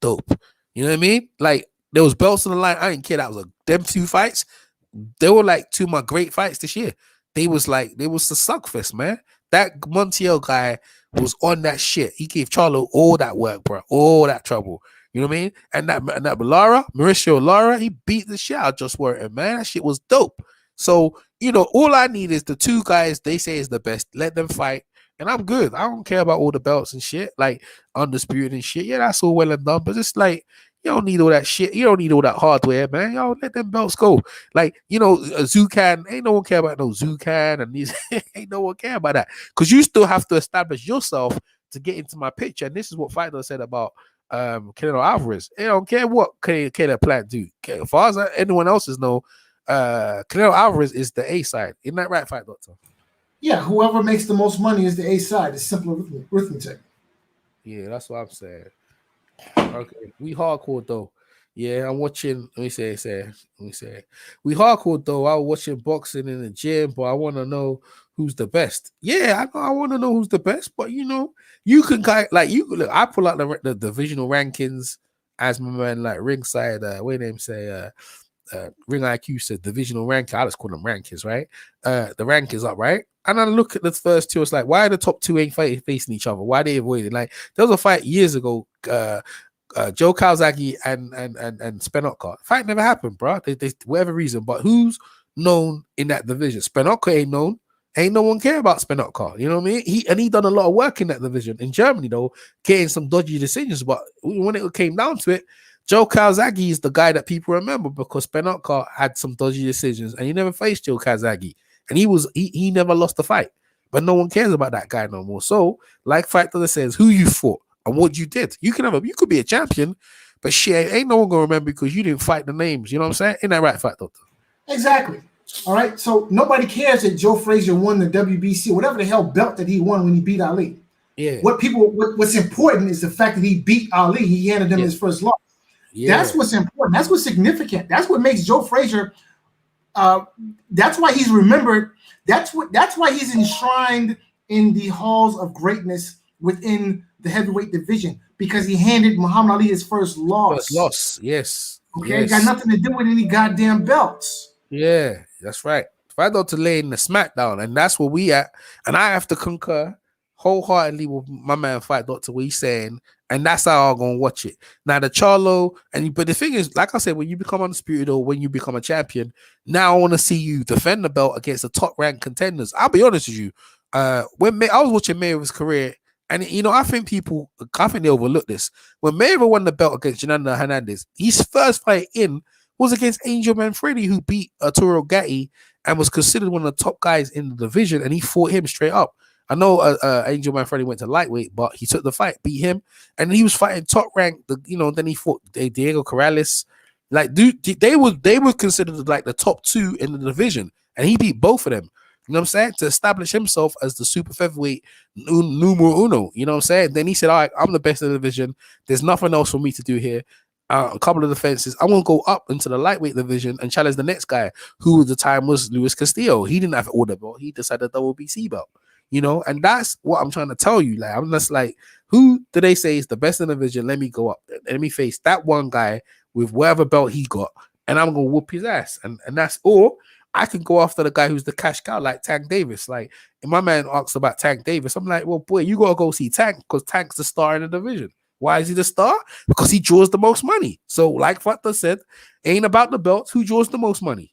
dope. You know what I mean? Like, there was belts on the line. I didn't care. That was them two fights. They were like two of my great fights this year. They was the suckfest, man. That Montiel guy was on that shit. He gave Charlo all that work, bro. All that trouble. You know what I mean? And that Mauricio Lara, he beat the shit out of Josh Warren, man. That shit was dope. So, all I need is the two guys they say is the best. Let them fight. And I'm good. I don't care about all the belts and shit, like undisputed and shit. Yeah, that's all well and done. But it's like, you don't need all that shit. You don't need all that hardware, man. Y'all let them belts go. Like, Zucan, ain't no one care about no Zucan and these. Ain't no one care about that. Because you still have to establish yourself to get into my picture. And this is what Fighter said about Canelo Alvarez. They don't care what Canelo Plant do. As far as anyone else's know, Canelo Alvarez is the A side. Isn't that right, Fight Doctor? Yeah, whoever makes the most money is the A side. It's simple arithmetic. Yeah, that's what I'm saying. Okay, we hardcore though. Yeah, I'm watching. Let me say. We hardcore though. I was watching boxing in the gym, but I want to know who's the best. Yeah, I want to know who's the best. But you can look. I pull out the divisional rankings as my man like ringside. What name say? Ring IQ said divisional ranking. I just call them rankings, right? The rankings up, right? And I look at the first two. It's like, why the top two ain't facing each other? Why they avoided? Like, there was a fight years ago. Joe Calzaghe and Spinotka. Fight never happened, bro. They whatever reason. But who's known in that division? Spinotka ain't known. Ain't no one care about Spinotka. You know what I mean? He done a lot of work in that division. In Germany, though, getting some dodgy decisions. But when it came down to it, Joe Calzaghe is the guy that people remember because Spinotka had some dodgy decisions and he never faced Joe Calzaghe. And he never lost the fight. But no one cares about that guy no more. So, like Fighter says, who you fought and what you did. You could be a champion, but shit, ain't no one gonna remember because you didn't fight the names. You know what I'm saying? Ain't that right, Fight Doctor? Exactly. All right, so nobody cares that Joe Frazier won the WBC, whatever the hell belt that he won when he beat Ali. Yeah. What's important is the fact that he beat Ali. He handed him his first loss. Yeah. That's what's important. That's what's significant. That's what makes Joe Frazier. That's why he's remembered. That's why he's enshrined in the halls of greatness within the heavyweight division, because he handed Muhammad Ali his first loss. Yes. Okay, yes. Got nothing to do with any goddamn belts. Yeah, that's right. Fight Doctor laying the smackdown, and that's where we at. And I have to concur wholeheartedly with my man Fight Doctor, what he's saying, and that's how I'm gonna watch it. Now the Charlo, but the thing is, like I said, when you become undisputed or when you become a champion, now I want to see you defend the belt against the top ranked contenders. I'll be honest with you. When I was watching Mayweather's career, and I think they overlook this. When Mayweather won the belt against Fernando Hernandez, his first fight in was against Angel Manfredi, who beat Arturo Gatti and was considered one of the top guys in the division, and he fought him straight up. I know Angel Manfredi went to lightweight, but he took the fight, beat him, and he was fighting top rank. Then he fought Diego Corrales. Like, dude, they were considered like the top two in the division, and he beat both of them. You know what I'm saying? To establish himself as the super featherweight numero uno. You know what I'm saying? Then he said, all right, I'm the best in the division. There's nothing else for me to do here. A couple of defenses. I want to go up into the lightweight division and challenge the next guy, who at the time was Luis Castillo. He didn't have an order belt. He decided the WBC belt. And that's what I'm trying to tell you. Like, I'm just like, who do they say is the best in the division? Let me go up. Let me face that one guy with whatever belt he got, and I'm gonna whoop his ass. And that's all. I can go after the guy who's the cash cow, like Tank Davis. Like, if my man asks about Tank Davis, I'm like, well, boy, you gotta go see Tank, because Tank's the star in the division. Why is he the star? Because he draws the most money. So, like Fatah said, ain't about the belts. Who draws the most money?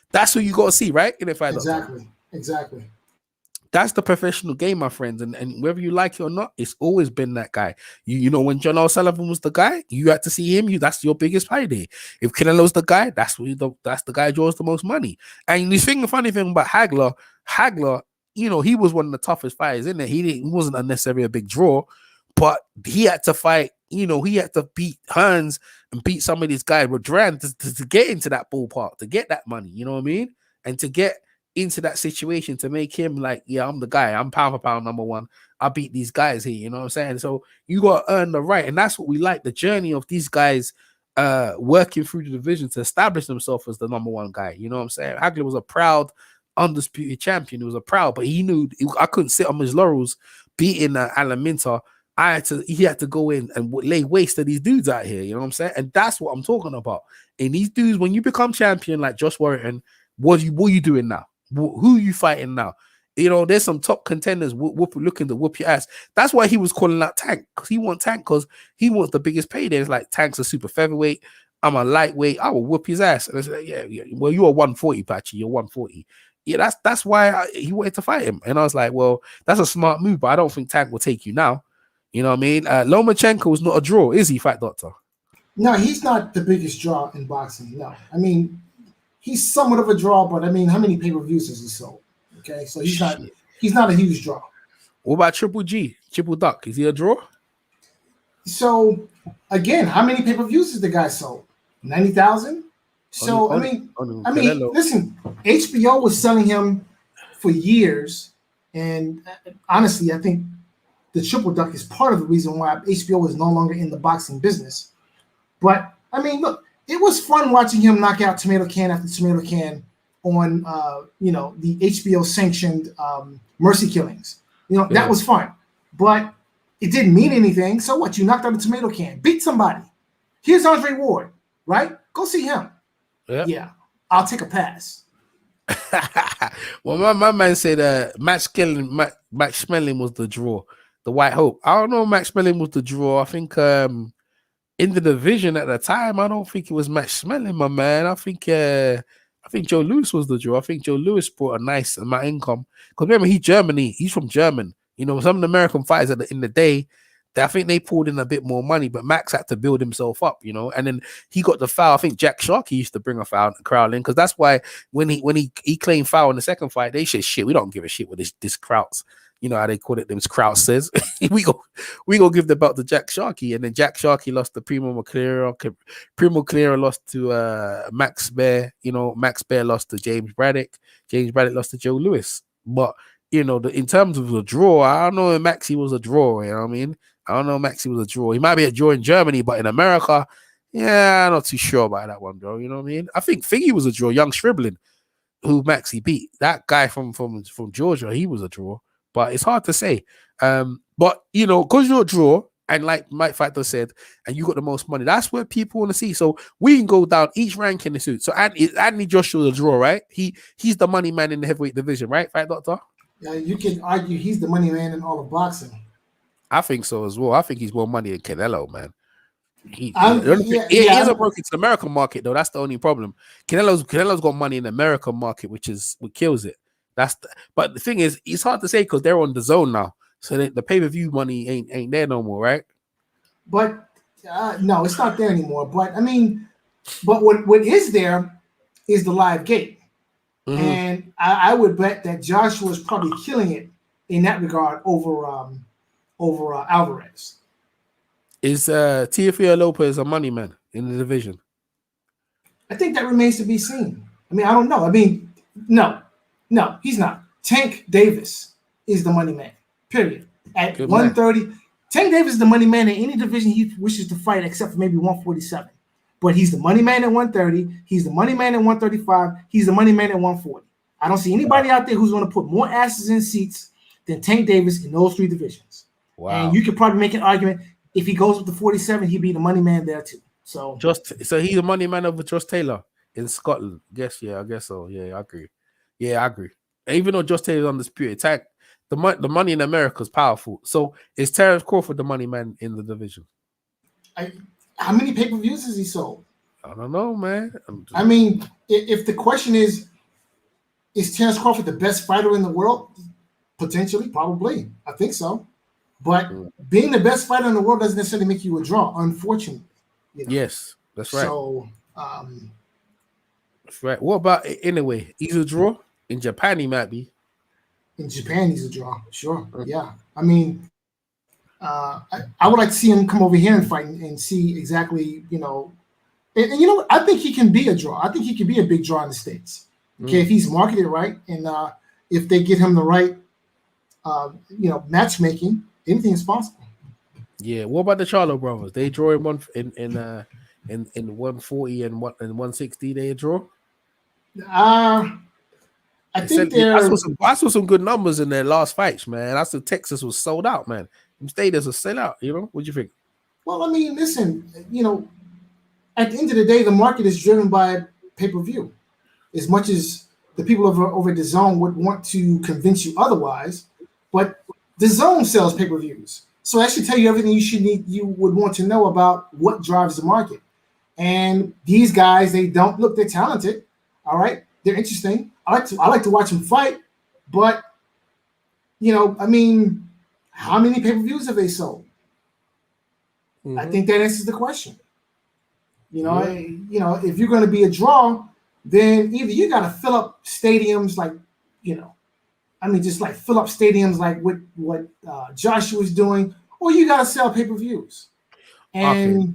That's who you gotta see, right? Exactly. That's the professional game, my friends. And whether you like it or not, it's always been that guy. You know, when John O'Sullivan was the guy, you had to see him. That's your biggest payday. If Canelo's the guy, that's the guy who draws the most money. And the funny thing about Hagler, he was one of the toughest fighters in there. He wasn't unnecessarily a big draw, but he had to fight. He had to beat Hearns and beat some of these guys with Duran to get into that ballpark, to get that money. You know what I mean? And to get into that situation, to make him like, yeah, I'm the guy. I'm pound for pound number one. I beat these guys here. You know what I'm saying? So you got to earn the right. And that's what we like, the journey of these guys working through the division to establish themselves as the number one guy. You know what I'm saying? Hagler was a proud, undisputed champion. He was a proud, but he knew I couldn't sit on his laurels beating Alan Minter. He had to go in and lay waste to these dudes out here. You know what I'm saying? And that's what I'm talking about. And these dudes, when you become champion like Josh Warrington, what are you doing now? Who are you fighting now? There's some top contenders looking to whoop your ass. That's why he was calling out Tank, because he wants the biggest payday. It's like, Tank's a super featherweight. I'm a lightweight. I will whoop his ass. And I said, yeah. Well, you're 140, Patchy. You're 140. Yeah, that's why he wanted to fight him. And I was like, well, that's a smart move, but I don't think Tank will take you now. You know what I mean? Lomachenko is not a draw, is he, Fight Doctor? No, he's not the biggest draw in boxing. No, I mean, he's somewhat of a draw, but I mean, how many pay-per-views has he sold? Okay, so he's not a huge draw. What about Triple G, Triple Duck? Is he a draw? So again, how many pay-per-views has the guy sold? 90,000. So I mean, listen, HBO was selling him for years, and honestly, I think the Triple Duck is part of the reason why HBO is no longer in the boxing business. But I mean, look, it was fun watching him knock out tomato can after tomato can on, the HBO sanctioned Mercy Killings. That was fun, but it didn't mean anything. So what? You knocked out a tomato can, beat somebody. Here's Andre Ward, right? Go see him. Yep. Yeah, I'll take a pass. Well, my man said Max Schmeling was the draw, the White Hope. I don't know if Max Schmeling was the draw. I think in the division at the time, I don't think it was Max Schmeling, my man. I think Joe Louis was the draw. I think Joe Louis brought a nice amount of income. Because remember, he's from German. Some of the American fighters in the day, I think they pulled in a bit more money, but Max had to build himself up, and then he got the foul. I think Jack Sharkey used to bring a foul crowd in, because that's why when he claimed foul in the second fight, they said, shit, we don't give a shit with this Krauts. you know how they call it, them Kraus says, we go give the belt to Jack Sharkey, and then Jack Sharkey lost to Primo Clear. Primo Clear lost to Max Bear. You know, Max Bear lost to James Braddock. James Braddock lost to Joe Louis. But you know, in terms of the draw, I don't know if Maxie was a draw. You know what I mean? I don't know if Maxie was a draw. He might be a draw in Germany, but in America, yeah, I'm not too sure about that one, bro. You know what I mean? I think Figgy was a draw. Young Shriblin, who Maxie beat, that guy from Georgia, he was a draw. But it's hard to say. But you know, because you're a draw, and like Mike Factor said, and you got the most money, that's what people want to see. So we can go down each rank in the suit. So Anthony Joshua's a draw, right? He's the money man in the heavyweight division, right? Right, Doctor? Yeah, you can argue he's the money man in all of boxing. I think so as well. I think he's more money than Canelo, man. He isn't working to the American market though. That's the only problem. Canelo's got money in the American market, which kills it. But the thing is, it's hard to say because they're on the zone now, so the pay-per-view money ain't there no more, right? But no, it's not there anymore. But I mean, but what is there is the live gate, and I would bet that Joshua is probably killing it in that regard over Alvarez. Is Teofimo Lopez a money man in the division? I think that remains to be seen. I mean, I don't know. I mean, no, he's not. Tank Davis is the money man, period. At Good 130, man. Tank Davis is the money man in any division he wishes to fight except for maybe 147. But he's the money man at 130. He's the money man at 135. He's the money man at 140. I don't see anybody out there who's going to put more asses in seats than Tank Davis in those three divisions. Wow. And you could probably make an argument if he goes up to 47, he'd be the money man there too. So he's the money man over Josh Taylor in Scotland. I guess so. Yeah, I agree. Yeah, I agree. Even though Josh Taylor's undisputed, the money in America is powerful. So is Terence Crawford the money man in the division? How many pay-per-views has he sold? I don't know, man. I mean, if the question is Terence Crawford the best fighter in the world? Potentially, probably. I think so. But being the best fighter in the world doesn't necessarily make you a draw, unfortunately. You know? Yes, that's right. So, that's right. What about anyway? He's a draw? In Japan, he might be. In Japan, he's a draw. Sure. Yeah. I mean, I would like to see him come over here and fight and see exactly, you know. And you know what? I think he can be a draw. I think he can be a big draw in the States. Okay, if he's marketed right and if they get him the right, matchmaking, anything is possible. Yeah. What about the Charlo brothers? They draw in 140 and 160. They draw. I think I saw some good numbers in their last fights, man. I saw Texas was sold out, man. Them stadiums are sold out. You know, what do you think? Well, I mean, listen. You know, at the end of the day, the market is driven by pay-per-view. As much as the people over DAZN would want to convince you otherwise, but DAZN sells pay-per-views. So that should tell you everything you would want to know about what drives the market. And these guys, they're talented. All right. They're interesting. I like to watch them fight, but you know, I mean, how many pay-per-views have they sold? I think that answers the question. You know, if you're going to be a draw, then either you got to fill up stadiums like, just like fill up stadiums like what Joshua's doing, or you got to sell pay-per-views. And okay.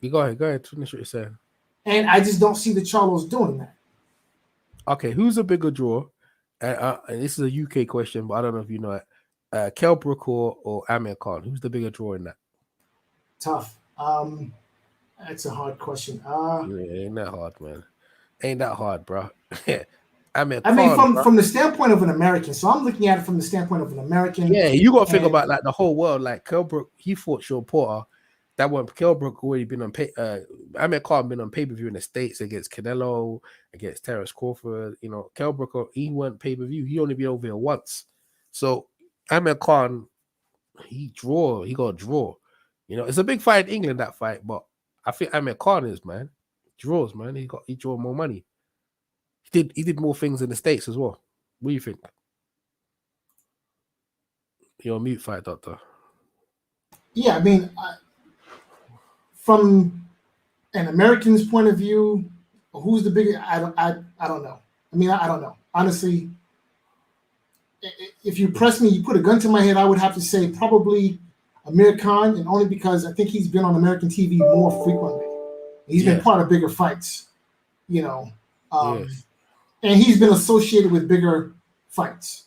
You go ahead. Finish what you're saying. And I just don't see the Charlos doing that. Okay, who's a bigger draw? And this is a UK question, but I don't know if you know it. Kell Brook or Amir Khan? Who's the bigger draw in that? Tough. That's a hard question. Ain't that hard, man. Ain't that hard, bro. Amir I Khan, mean, from the standpoint of an American, so I'm looking at it from the standpoint of an American. Yeah, you got to think about like the whole world. Like Kell Brook, he fought Sean Porter. That one, Kell Brook already been on Amir Khan been on pay-per-view in the States against Canelo, against Terence Crawford. You know, Kell Brook, he went pay-per-view. He only been over here once. So Amir Khan, he got a draw. You know, it's a big fight in England, that fight, but I think Amir Khan is, man. Draws, man. He drew more money. He did more things in the States as well. What do you think? You're on mute, fight doctor. Yeah, I mean, from an American's point of view, who's the bigger? I don't know. I mean, I don't know. Honestly, if you press me, you put a gun to my head, I would have to say probably Amir Khan, and only because I think he's been on American TV more frequently. He's been part of bigger fights, you know, and he's been associated with bigger fights.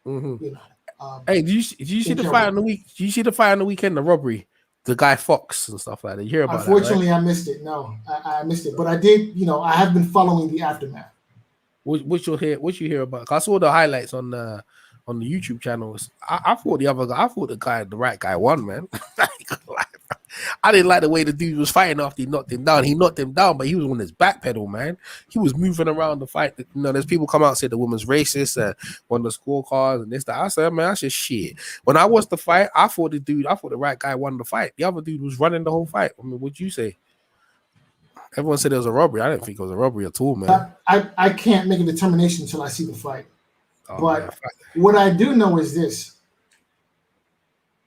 Mm-hmm. You know, hey, did you see the fight on the week? Did you see the fight on the weekend? The robbery, the guy Fox and stuff like that. You hear about Unfortunately, that, right? I missed it. No, I missed it, but I did. You know, I have been following the aftermath. What you hear about? I saw the highlights on the YouTube channels. I thought the right guy won, man. I didn't like the way the dude was fighting after he knocked him down. He knocked him down, but he was on his back pedal, man. He was moving around the fight. You know, there's people come out and say the woman's racist and won the scorecards and this, that. I said, man, that's just shit. When I watched the fight, I thought the right guy won the fight. The other dude was running the whole fight. I mean, what'd you say? Everyone said it was a robbery. I didn't think it was a robbery at all, man. I can't make a determination until I see the fight. But what I do know is this.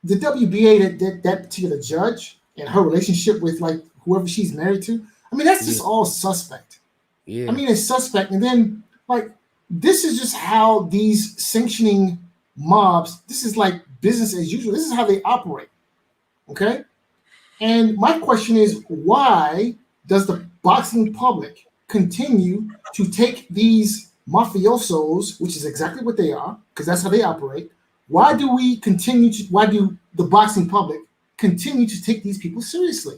The WBA, that particular judge and her relationship with like whoever she's married to, I mean, that's just all suspect. Yeah. I mean, it's suspect. And then like, this is just how these sanctioning mobs, this is like business as usual. This is how they operate. Okay. And my question is, why does the boxing public continue to take these mafiosos, which is exactly what they are, because that's how they operate? Why do the boxing public continue to take these people seriously?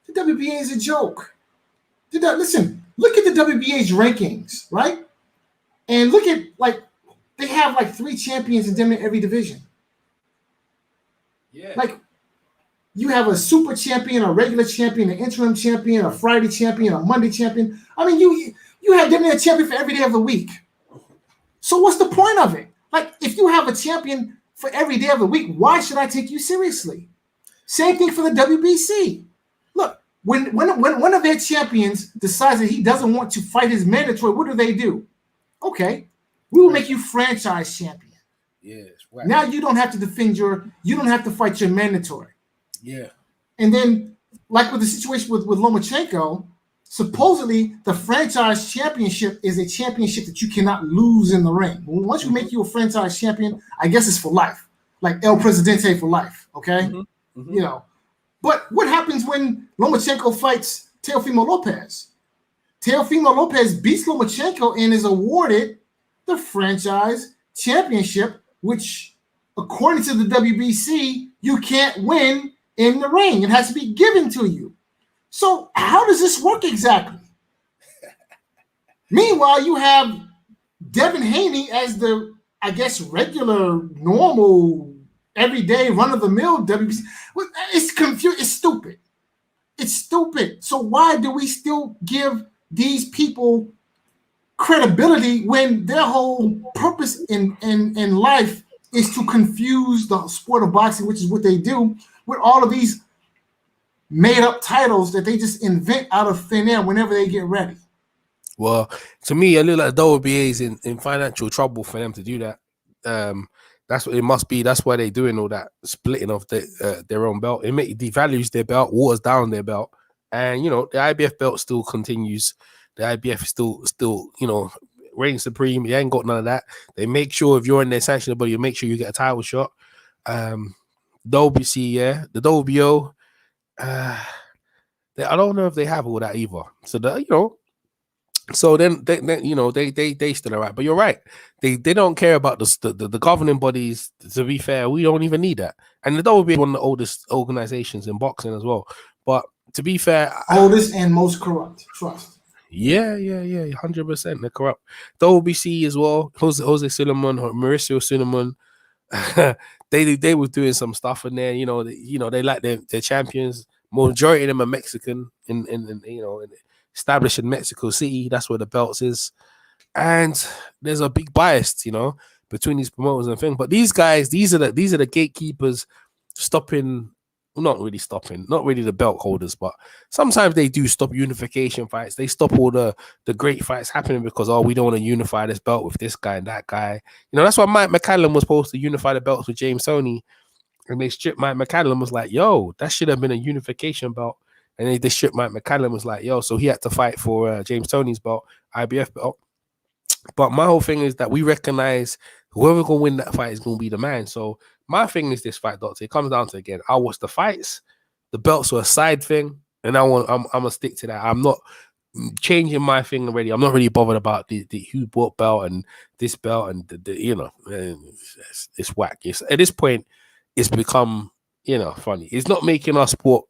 The WBA is a joke. Listen, look at the WBA's rankings, right? And look at, like, they have like 3 champions in damn near every division. Yeah. Like, you have a super champion, a regular champion, an interim champion, a Friday champion, a Monday champion. I mean, you have damn near a champion for every day of the week. So what's the point of it? Like, if you have a champion for every day of the week, why should I take you seriously? Same thing for the WBC. Look, when one of their champions decides that he doesn't want to fight his mandatory, what do? Okay, we will make you franchise champion. Yes. Right. Now you don't have to you don't have to fight your mandatory. Yeah. And then, like with the situation with Lomachenko, supposedly the franchise championship is a championship that you cannot lose in the ring. Once we make you a franchise champion, I guess it's for life, like El Presidente for life. Okay. Mm-hmm. Mm-hmm. You know, but what happens when Lomachenko fights Teofimo Lopez? Teofimo Lopez beats Lomachenko and is awarded the franchise championship, which, according to the WBC, you can't win in the ring. It has to be given to you. So how does this work exactly? Meanwhile, you have Devin Haney as the, I guess, regular, normal, everyday, run-of-the-mill WBC. It's confused. It's stupid. It's stupid. So why do we still give these people credibility when their whole purpose in life is to confuse the sport of boxing, which is what they do, with all of these made-up titles that they just invent out of thin air whenever they get ready? Well, to me, it looks like the WBA is in financial trouble for them to do that. That's what it must be. That's why they're doing all that splitting of their own belt. It devalues their belt, waters down their belt, and you know the IBF belt still continues. The IBF is still reigns supreme. They ain't got none of that. They make sure if you're in their sanctioned body, you make sure you get a title shot. WBC, yeah, the WBO. I don't know if they have all that either. So so then they still all right. But you're right. They don't care about the governing bodies. To be fair, we don't even need that. And the WBA is one of the oldest organizations in boxing as well. But to be fair, oldest and most corrupt. Trust. Yeah, 100%. They're corrupt. The WBC as well. Jose Sulaiman, Mauricio Sulaiman. They were doing some stuff in there. They like their champions. Majority of them are Mexican in established in Mexico City. That's where the belts is. And there's a big bias, between these promoters and things. But these guys, these are the gatekeepers stopping. Not really the belt holders, but sometimes they do stop unification fights. They stop all the great fights happening because, we don't want to unify this belt with this guy and that guy. That's why Mike McCallum was supposed to unify the belts with James Toney, and they stripped Mike McCallum. Was like, yo, that should have been a unification belt. And they stripped Mike McCallum. Was like, yo, so he had to fight for James Toney's belt, IBF belt. But my whole thing is that we recognize Whoever gonna win that fight is gonna be the man. So my thing is this fight, Doctor. It comes down to, again, I watch the fights. The belts were a side thing, and I'm gonna stick to that. I'm not changing my thing already. I'm not really bothered about the who bought belt and this belt and it's whack. At this point, it's become funny. It's not making our sport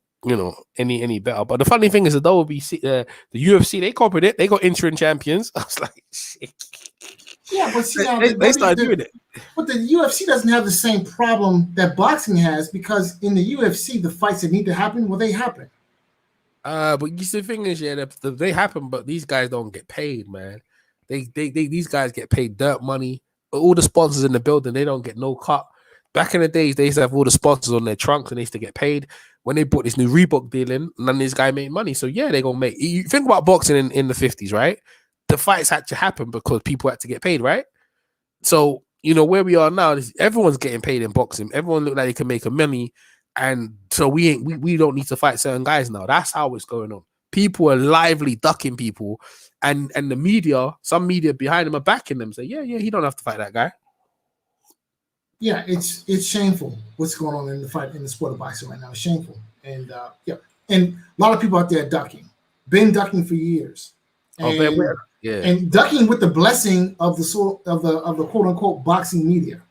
any better. But the funny thing is, the WBC, the UFC, they copied it. They got interim champions. I was like, shit. Yeah, but see, they started doing it. But the UFC doesn't have the same problem that boxing has, because in the UFC, the fights that need to happen, well, they happen. But you see, the thing is, they happen, but these guys don't get paid, man. These guys get paid dirt money. All the sponsors in the building, they don't get no cut. Back in the days, they used to have all the sponsors on their trunks, and they used to get paid. When they bought this new Reebok deal in, none of these guys made money. So yeah, they're gonna make. You think about boxing in the 50s, right? The fights had to happen because people had to get paid, right? So where we are now, everyone's getting paid in boxing. Everyone look like they can make a money, and so we don't need to fight certain guys now. That's how it's going on. People are lively ducking people, and the media, some media behind them are backing them. Say, yeah, he don't have to fight that guy. Yeah, it's shameful what's going on in the sport of boxing right now. It's shameful, and and a lot of people out there ducking, been ducking for years, and ducking with the blessing of the quote unquote boxing media.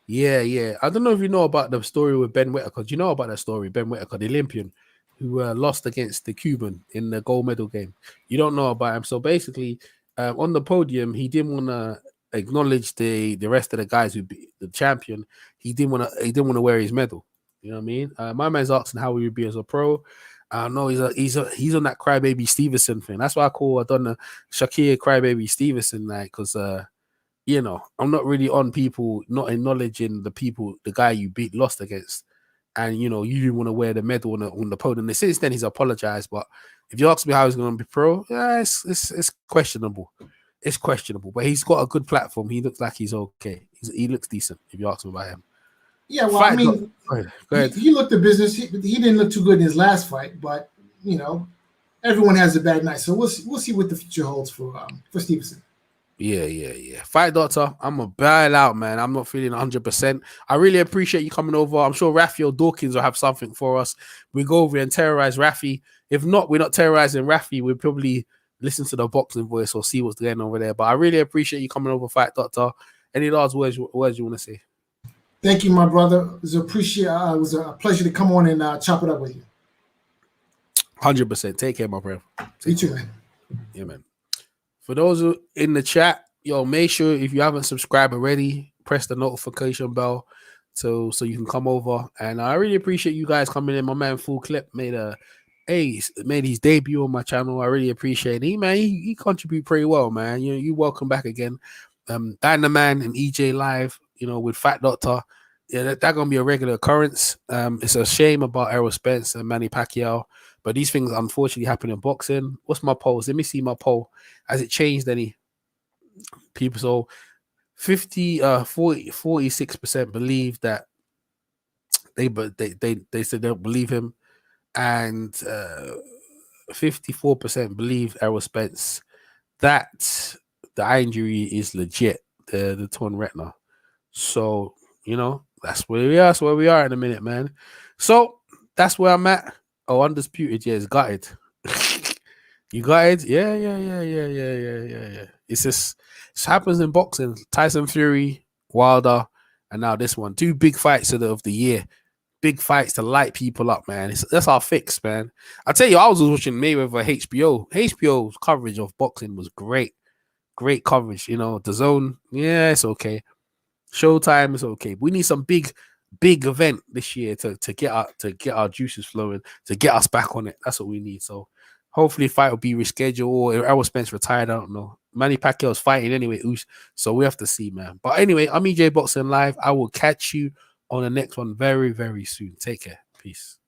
Yeah. I don't know if you know about the story with Ben Whittaker. Do you know about that story, Ben Whittaker, the Olympian who lost against the Cuban in the gold medal game? You don't know about him. So basically, on the podium, he didn't want to acknowledge the rest of the guys who be the champion. He didn't want to wear his medal. You know what I mean? My man's asking how he would be as a pro. I know he's on that Crybaby Stevenson thing. That's why I done the Shakir Crybaby Stevenson, like, because I'm not really on people not acknowledging the guy you lost against, and you didn't want to wear the medal on the podium. And since then he's apologized, but if you ask me how he's going to be pro, yeah, it's questionable. It's questionable, but he's got a good platform. He looks like he's okay. He looks decent. If you ask me about him. Yeah, well, I mean, go ahead. He looked the business. He didn't look too good in his last fight, but everyone has a bad night. So we'll see what the future holds for Stevenson. Yeah. Fight Doctor, I'm a bail out, man. I'm not feeling 100%. I really appreciate you coming over. I'm sure Raphael Dawkins will have something for us. We go over and terrorize Rafi. If not, we're not terrorizing Rafi. We'll probably listen to the boxing voice or see what's going on over there. But I really appreciate you coming over, Fight Doctor. Any last words you want to say? Thank you, my brother. It was a pleasure to come on and chop it up with you. 100%. Take care, my friend. You too, man. Yeah, man. For those who in the chat, make sure if you haven't subscribed already, press the notification bell so you can come over. And I really appreciate you guys coming in. My man Full Clip made his debut on my channel. I really appreciate it. He contribute pretty well, man. You welcome back again. Dynaman and EJ Live, with Fat Doctor. Yeah, that's gonna be a regular occurrence. It's a shame about Errol Spence and Manny Pacquiao, but these things unfortunately happen in boxing. What's my polls? Let me see my poll. Has it changed any? People, so 46% believe that they said they don't believe him, and 54% believe Errol Spence that the eye injury is legit, the torn retina. So that's where we are. That's where we are in a minute, man. So that's where I'm at. Oh, undisputed, yeah, it's gutted. You gutted? Yeah. It's just happens in boxing. Tyson Fury, Wilder, and now this one. 2 big fights of the year. Big fights to light people up, man. That's our fix, man. I tell you, I was watching Mayweather HBO. HBO's coverage of boxing was great. Great coverage. DAZN, yeah, it's okay. Showtime is okay. We need some big event this year to get our juices flowing, to get us back on it. That's what we need. So hopefully fight will be rescheduled, or Errol Spence retired. I don't know. Manny Pacquiao is fighting anyway. So we have to see, man. But anyway, I'm EJ Boxing Live. I will catch you on the next one very, very soon. Take care. Peace.